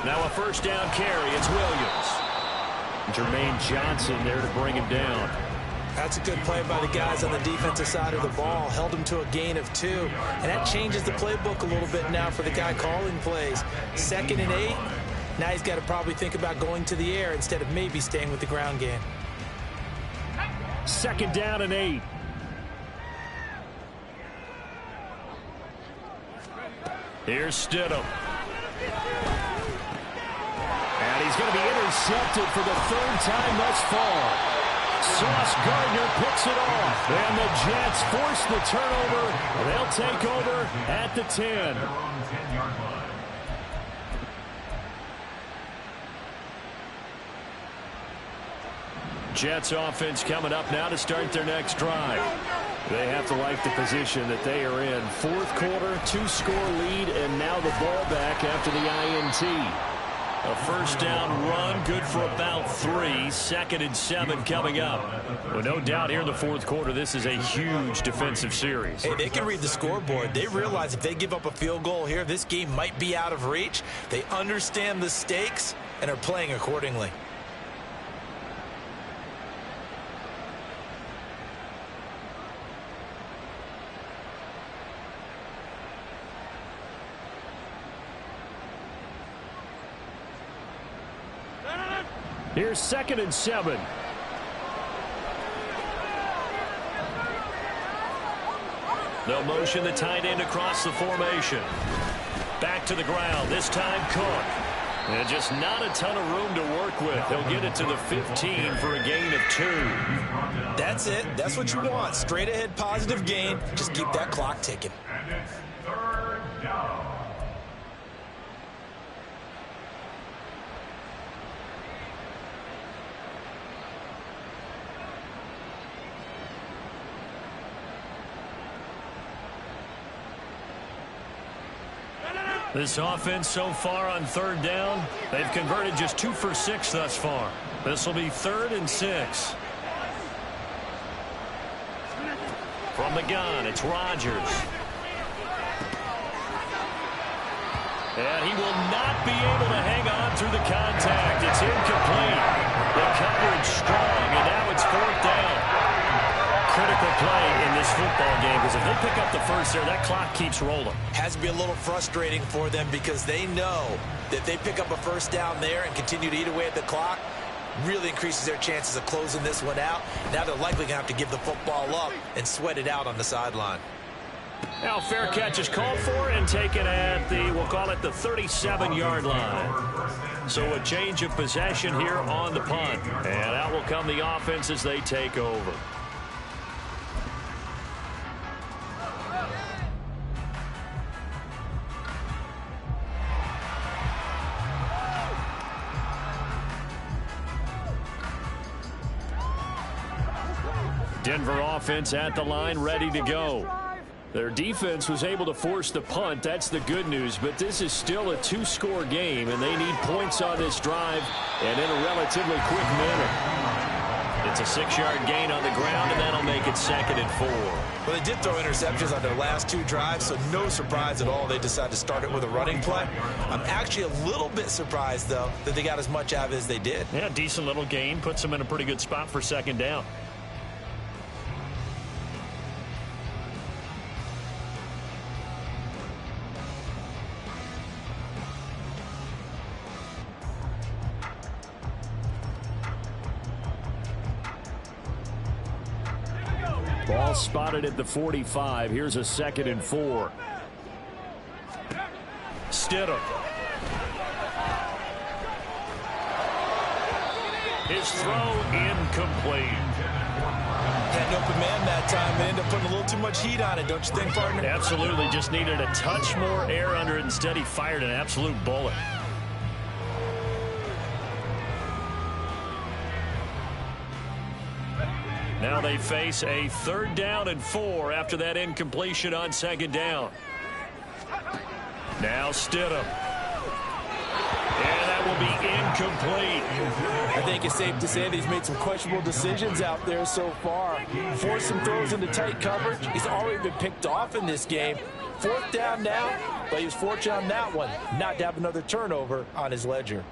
Now a first down carry. It's Williams. Jermaine Johnson there to bring him down. That's a good play by the guys on the defensive side of the ball. Held him to a gain of 2. And that changes the playbook a little bit now for the guy calling plays. 2nd and 8. Now he's got to probably think about going to the air instead of maybe staying with the ground game. 2nd down and 8. Here's Stidham. And he's going to be intercepted for the 3rd time thus far. Sauce Gardner picks it off. And the Jets force the turnover. They'll take over at the 10. Jets offense coming up now to start their next drive. They have to like the position that they are in. 4th quarter, 2-score lead, and now the ball back after the INT. A first down run, good for about 3. 2nd and 7 coming up. Well, no doubt here in the fourth quarter, this is a huge defensive series. Hey, they can read the scoreboard. They realize if they give up a field goal here, this game might be out of reach. They understand the stakes and are playing accordingly. Here's 2nd and 7. They'll motion the tight end across the formation. Back to the ground. This time Cook. And just not a ton of room to work with. He'll get it to the 15 for a gain of 2. That's it. That's what you want. Straight ahead positive gain. Just keep that clock ticking. And it's 3rd down. This offense so far on 3rd down, they've converted just 2 for 6 thus far. This will be 3rd and 6. From the gun, it's Rodgers. And he will not be able to hang on through the contact. It's incomplete. The coverage strong, and now it's 4th down. Critical play in this football game, because if they pick up the first there, that clock keeps rolling. Has to be a little frustrating for them because they know that if they pick up a first down there and continue to eat away at the clock, really increases their chances of closing this one out. Now they're likely going to have to give the football up and sweat it out on the sideline. Now fair catch is called for and taken at the, we'll call it the 37-yard line. So a change of possession here on the punt. And out will come the offense as they take over. Denver offense at the line, ready to go. Their defense was able to force the punt. That's the good news. But this is still a 2-score game, and they need points on this drive and in a relatively quick manner. It's a 6-yard gain on the ground, and that'll make it 2nd and 4. Well, they did throw interceptions on their last 2 drives, so no surprise at all they decided to start it with a running play. I'm actually a little bit surprised, though, that they got as much out of it as they did. Yeah, decent little gain. Puts them in a pretty good spot for 2nd down. Ball spotted at the 45. Here's a 2nd and 4. Stidham. His throw incomplete. Had an open man that time and ended up putting a little too much heat on it, don't you think, partner? Absolutely. Just needed a touch more air under it. Instead, he fired an absolute bullet. Now they face a 3rd down and 4 after that incompletion on 2nd down. Now Stidham. And that will be incomplete. I think it's safe to say that he's made some questionable decisions out there so far. Forced some throws into tight coverage. He's already been picked off in this game. 4th down now, but he was fortunate on that one not to have another turnover on his ledger.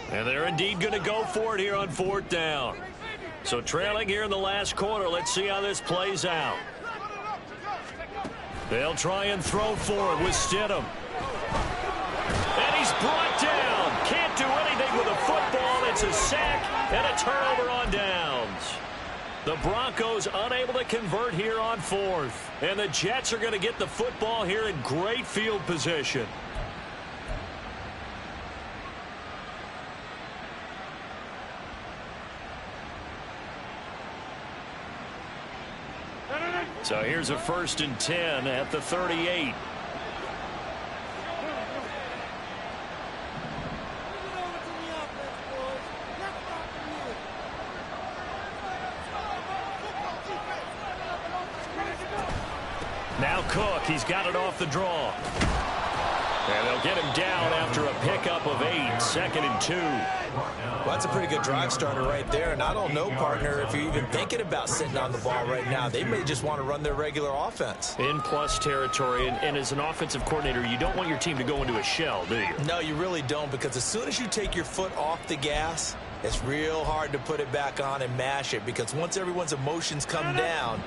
And they're indeed going to go for it here on 4th down. So trailing here in the last quarter. Let's see how this plays out. They'll try and throw for it with Stidham. And he's brought down. Can't do anything with a football. It's a sack and a turnover on downs. The Broncos unable to convert here on 4th. And the Jets are going to get the football here in great field position. So here's a 1st and 10 at the 38. Now Cook, he's got it off the draw. And they'll get him down after a pickup of 8, 2nd and 2. Well, that's a pretty good drive starter right there. And I don't know, partner, if you're even thinking about sitting on the ball right now. They may just want to run their regular offense. In plus territory, and as an offensive coordinator, you don't want your team to go into a shell, do you? No, you really don't, because as soon as you take your foot off the gas, it's real hard to put it back on and mash it, because once everyone's emotions come down,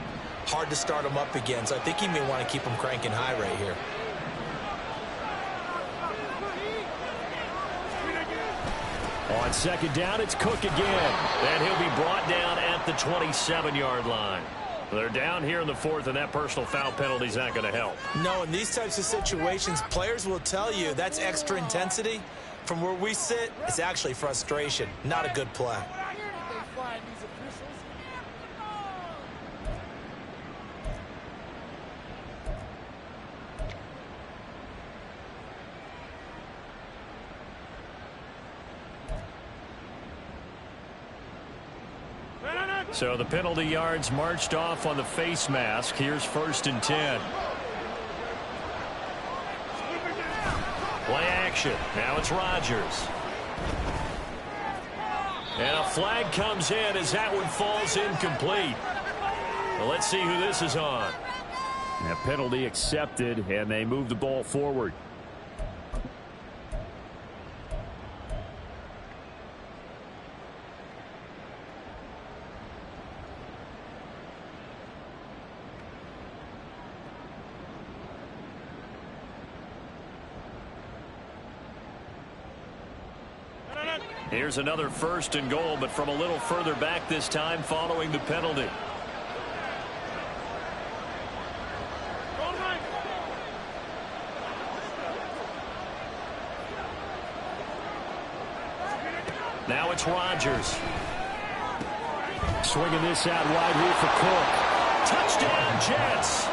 hard to start them up again. So I think he may want to keep them cranking high right here. On 2nd down, it's Cook again. And he'll be brought down at the 27-yard line. They're down here in the 4th, and that personal foul penalty is not going to help. No, in these types of situations, players will tell you that's extra intensity. From where we sit, it's actually frustration. Not a good play. So the penalty yards marched off on the face mask. Here's 1st and 10. Play action. Now it's Rodgers. And a flag comes in as that one falls incomplete. Well, let's see who this is on. That penalty accepted, and they move the ball forward. Here's another 1st and goal, but from a little further back this time following the penalty. Now it's Rodgers. Swinging this out wide here for Cook. Touchdown, Jets.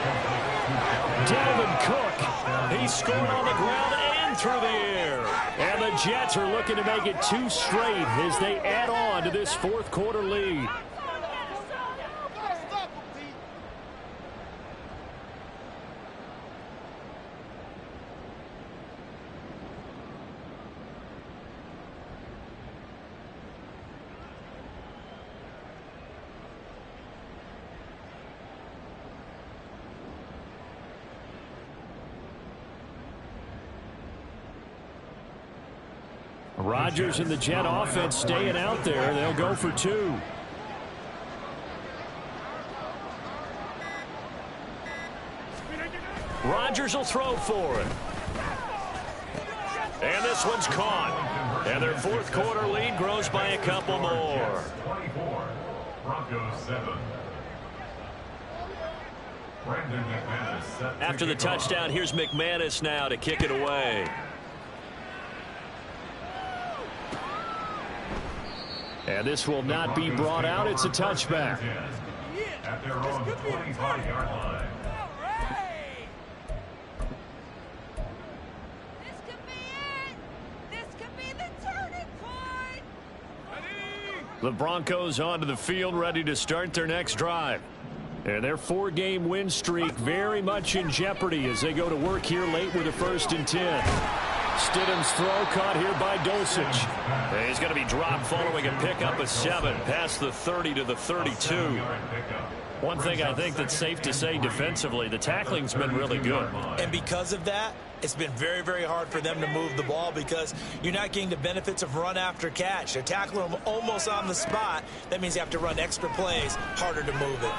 Dalvin Cook. He scored on the ground and through the air. And the Jets are looking to make it 2 straight as they add on to this 4th quarter lead. Rodgers and the Jet offense staying out there. They'll go for 2. Rodgers will throw for it. And this one's caught. And their 4th quarter lead grows by a couple more. 24, Broncos 7. After the touchdown, here's McManus now to kick it away. And this will not be brought out. It's a touchback. At their own 25-yard line. This could be it. This could be the turning point. The Broncos onto the field, ready to start their next drive. And their 4-game win streak very much in jeopardy as they go to work here late with a 1st and 10. Stidham's throw caught here by Dulcich. And he's going to be dropped following a pickup of 7 past the 30 to the 32. One thing I think that's safe to say defensively, the tackling's been really good. And because of that, it's been very, very hard for them to move the ball because you're not getting the benefits of run after catch. They're tackling them almost on the spot. That means you have to run extra plays, harder to move it.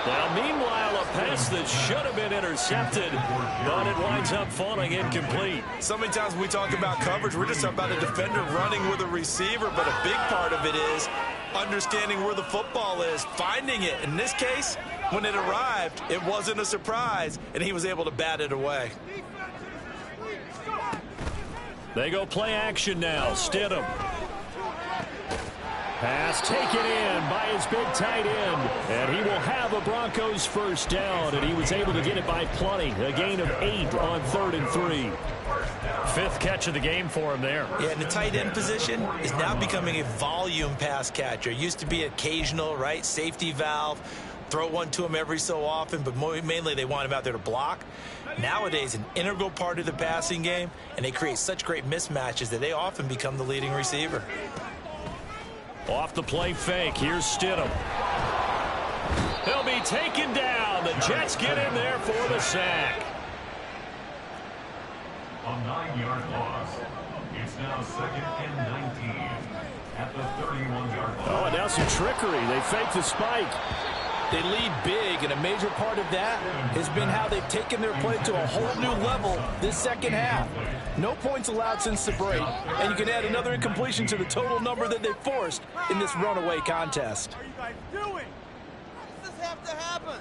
Now, meanwhile, a pass that should have been intercepted, but it winds up falling incomplete. So many times when we talk about coverage, we're just about a defender running with a receiver, but a big part of it is understanding where the football is, finding it. In this case, when it arrived, it wasn't a surprise, and he was able to bat it away. They go play action now. Stidham. Pass taken in by his big tight end. And he will have a Broncos 1st down, and he was able to get it by plenty. A gain of 8 on 3rd and 3. 5th catch of the game for him there. Yeah, and the tight end position is now becoming a volume pass catcher. Used to be occasional, right? Safety valve. throw one to him every so often, but mainly they want him out there to block. Nowadays, an integral part of the passing game, and they create such great mismatches that they often become the leading receiver. Off the play fake, here's Stidham. He'll be taken down. The Jets get in there for the sack. A 9-yard loss. It's now 2nd and 19 at the 31-yard line. Oh, and now some trickery. They fake the spike. They lead big, and a major part of that has been how they've taken their play to a whole new level this second half. No points allowed since the break, and you can add another incompletion to the total number that they forced in this runaway contest. What are you guys doing? How does this have to happen?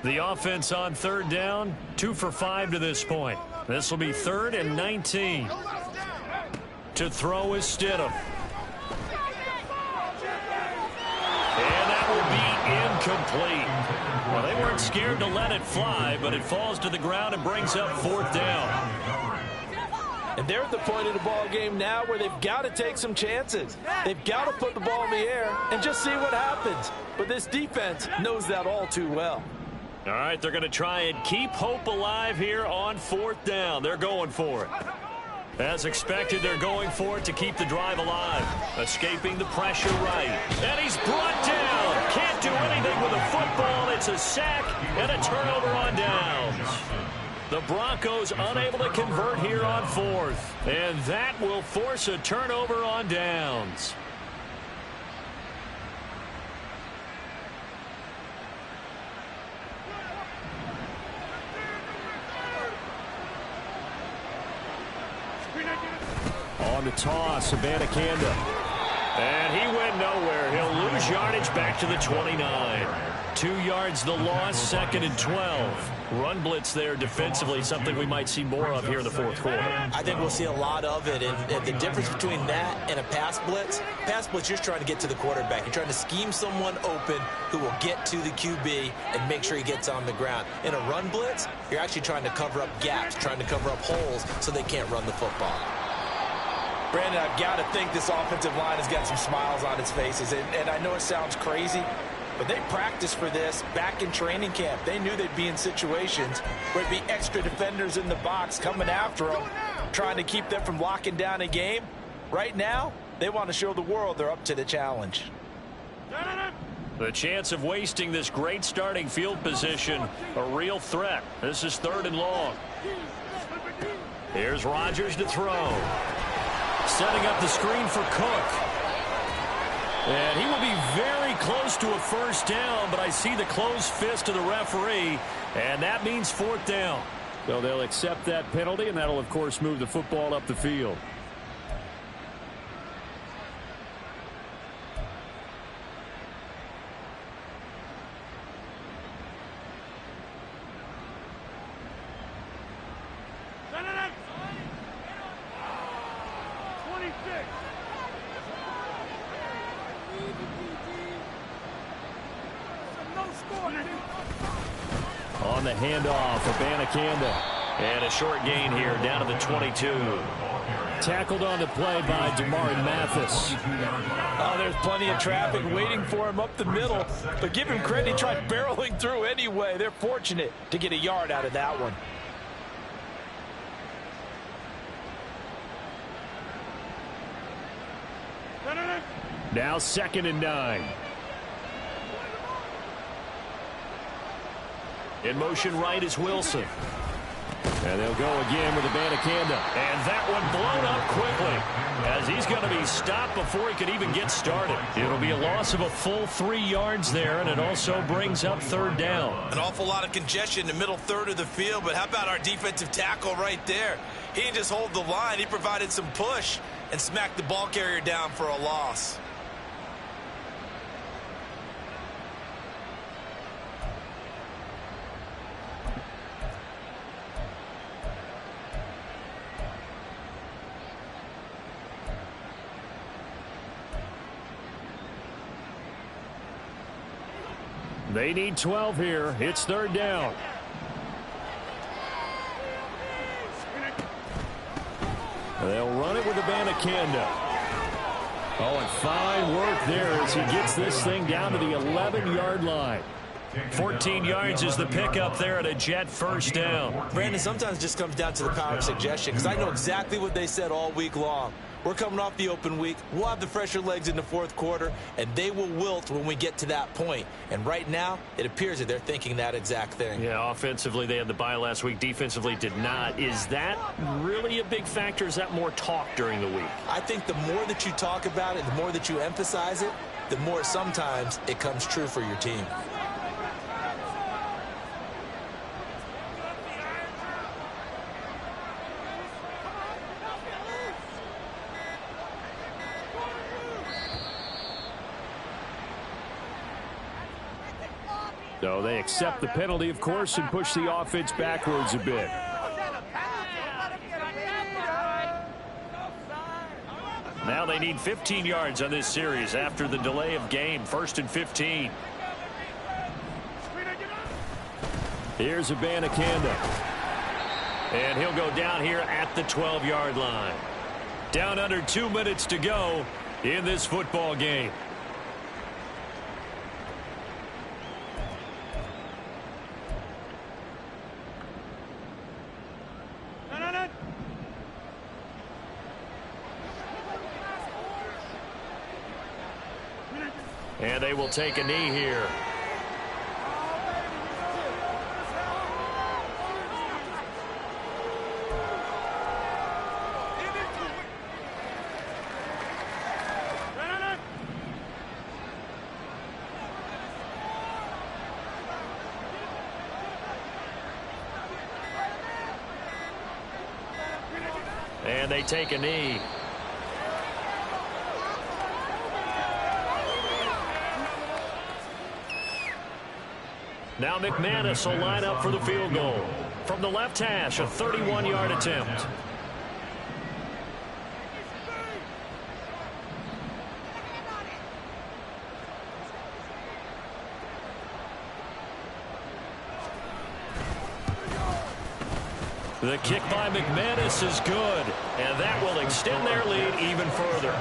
The offense on 3rd down, 2 for 5 to this point. This will be 3rd and 19. To throw is Stidham. And that will be incomplete. Well, they weren't scared to let it fly, but it falls to the ground and brings up 4th down. And they're at the point of the ball game now where they've got to take some chances. They've got to put the ball in the air and just see what happens. But this defense knows that all too well. All right, they're going to try and keep hope alive here on 4th down. They're going for it. As expected, they're going for it to keep the drive alive. Escaping the pressure right. And he's brought down. Can't do anything with a football. It's a sack and a turnover on downs. The Broncos unable to convert here on 4th. And that will force a turnover on downs. On the toss, Abanikanda. And he went nowhere. He'll lose yardage back to the 29. 2 yards the loss, 2nd and 12. Run blitz there defensively, something we might see more of here in the 4th quarter. I think we'll see a lot of it, and the difference between that and a pass blitz, you're just trying to get to the quarterback. You're trying to scheme someone open who will get to the QB and make sure he gets on the ground. In a run blitz, you're actually trying to cover up gaps, trying to cover up holes so they can't run the football. Brandon, I've got to think this offensive line has got some smiles on its faces. And I know it sounds crazy, but they practiced for this back in training camp. They knew they'd be in situations where it'd be extra defenders in the box coming after them, trying to keep them from locking down a game. Right now, they want to show the world they're up to the challenge. The chance of wasting this great starting field position, a real threat. This is 3rd and long. Here's Rodgers to throw. Setting up the screen for Cook. And he will be very close to a 1st down, but I see the closed fist of the referee, and that means 4th down. So they'll accept that penalty, and that'll, of course, move the football up the field. On the handoff, Abanikanda. And a short gain here, down to the 22. Tackled on the play by Damari Mathis. Oh, there's plenty of traffic waiting for him up the middle. But give him credit, he tried barreling through anyway. They're fortunate to get a yard out of that one. Now 2nd and 9. In motion right is Wilson. And they'll go again with Abanikanda. And that one blown up quickly as he's going to be stopped before he could even get started. It'll be a loss of a full 3 yards there, and it also brings up 3rd down. An awful lot of congestion in the middle third of the field, but how about our defensive tackle right there? He didn't just hold the line. He provided some push and smacked the ball carrier down for a loss. They need 12 here. It's 3rd down. They'll run it with Abanikanda. Oh, and fine work there as he gets this thing down to the 11-yard line. 14 yards is the pickup there at a Jet first down. Brandon, sometimes it just comes down to the power of suggestion, because I know exactly what they said all week long. We're coming off the open week. We'll have the fresher legs in the fourth quarter, and they will wilt when we get to that point. And right now, it appears that they're thinking that exact thing. Yeah, offensively, they had the bye last week. Defensively, did not. Is that really a big factor? Is that more talk during the week? I think the more that you talk about it, the more that you emphasize it, the more sometimes it comes true for your team. So they accept the penalty, of course, and push the offense backwards a bit. Now they need 15 yards on this series after the delay of game. 1st and 15. Here's Abanikanda. And he'll go down here at the 12-yard line. Down under 2 minutes to go in this football game. And they will take a knee here. And they take a knee. Now McManus will line up for the field goal. From the left hash, a 31-yard attempt. The kick by McManus is good, and that will extend their lead even further.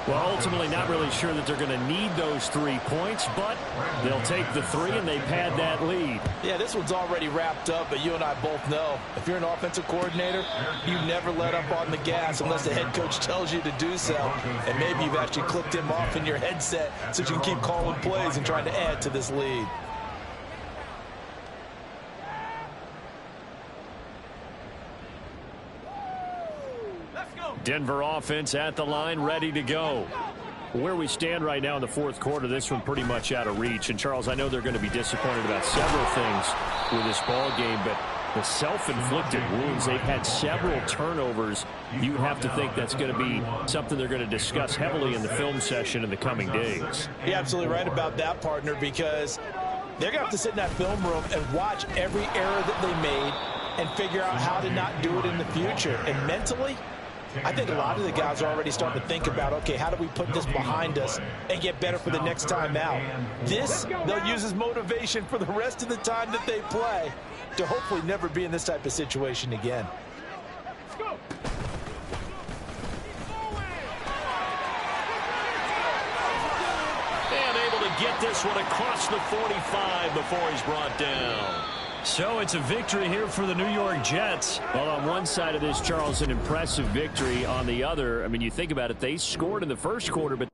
Well, ultimately not really sure that they're going to need those 3 points, but they'll take the 3 and they pad that lead. Yeah, this one's already wrapped up, but you and I both know if you're an offensive coordinator, you never let up on the gas unless the head coach tells you to do so. And maybe you've actually clicked him off in your headset so you can keep calling plays and trying to add to this lead. Denver offense at the line, ready to go. Where we stand right now in the fourth quarter, this one pretty much out of reach. And, Charles, I know they're going to be disappointed about several things with this ball game, but the self-inflicted wounds, they've had several turnovers. You would have to think that's going to be something they're going to discuss heavily in the film session in the coming days. You're absolutely right about that, partner, because they're going to have to sit in that film room and watch every error that they made and figure out how to not do it in the future. And mentally, I think a lot of the guys are already starting to think about, okay, how do we put this behind us and get better for the next time out? This, they'll use as motivation for the rest of the time that they play to hopefully never be in this type of situation again. Let's go. And able to get this one across the 45 before he's brought down. So it's a victory here for the New York Jets. Well, on one side of this, Charles, an impressive victory. On the other, I mean, you think about it, they scored in the first quarter, but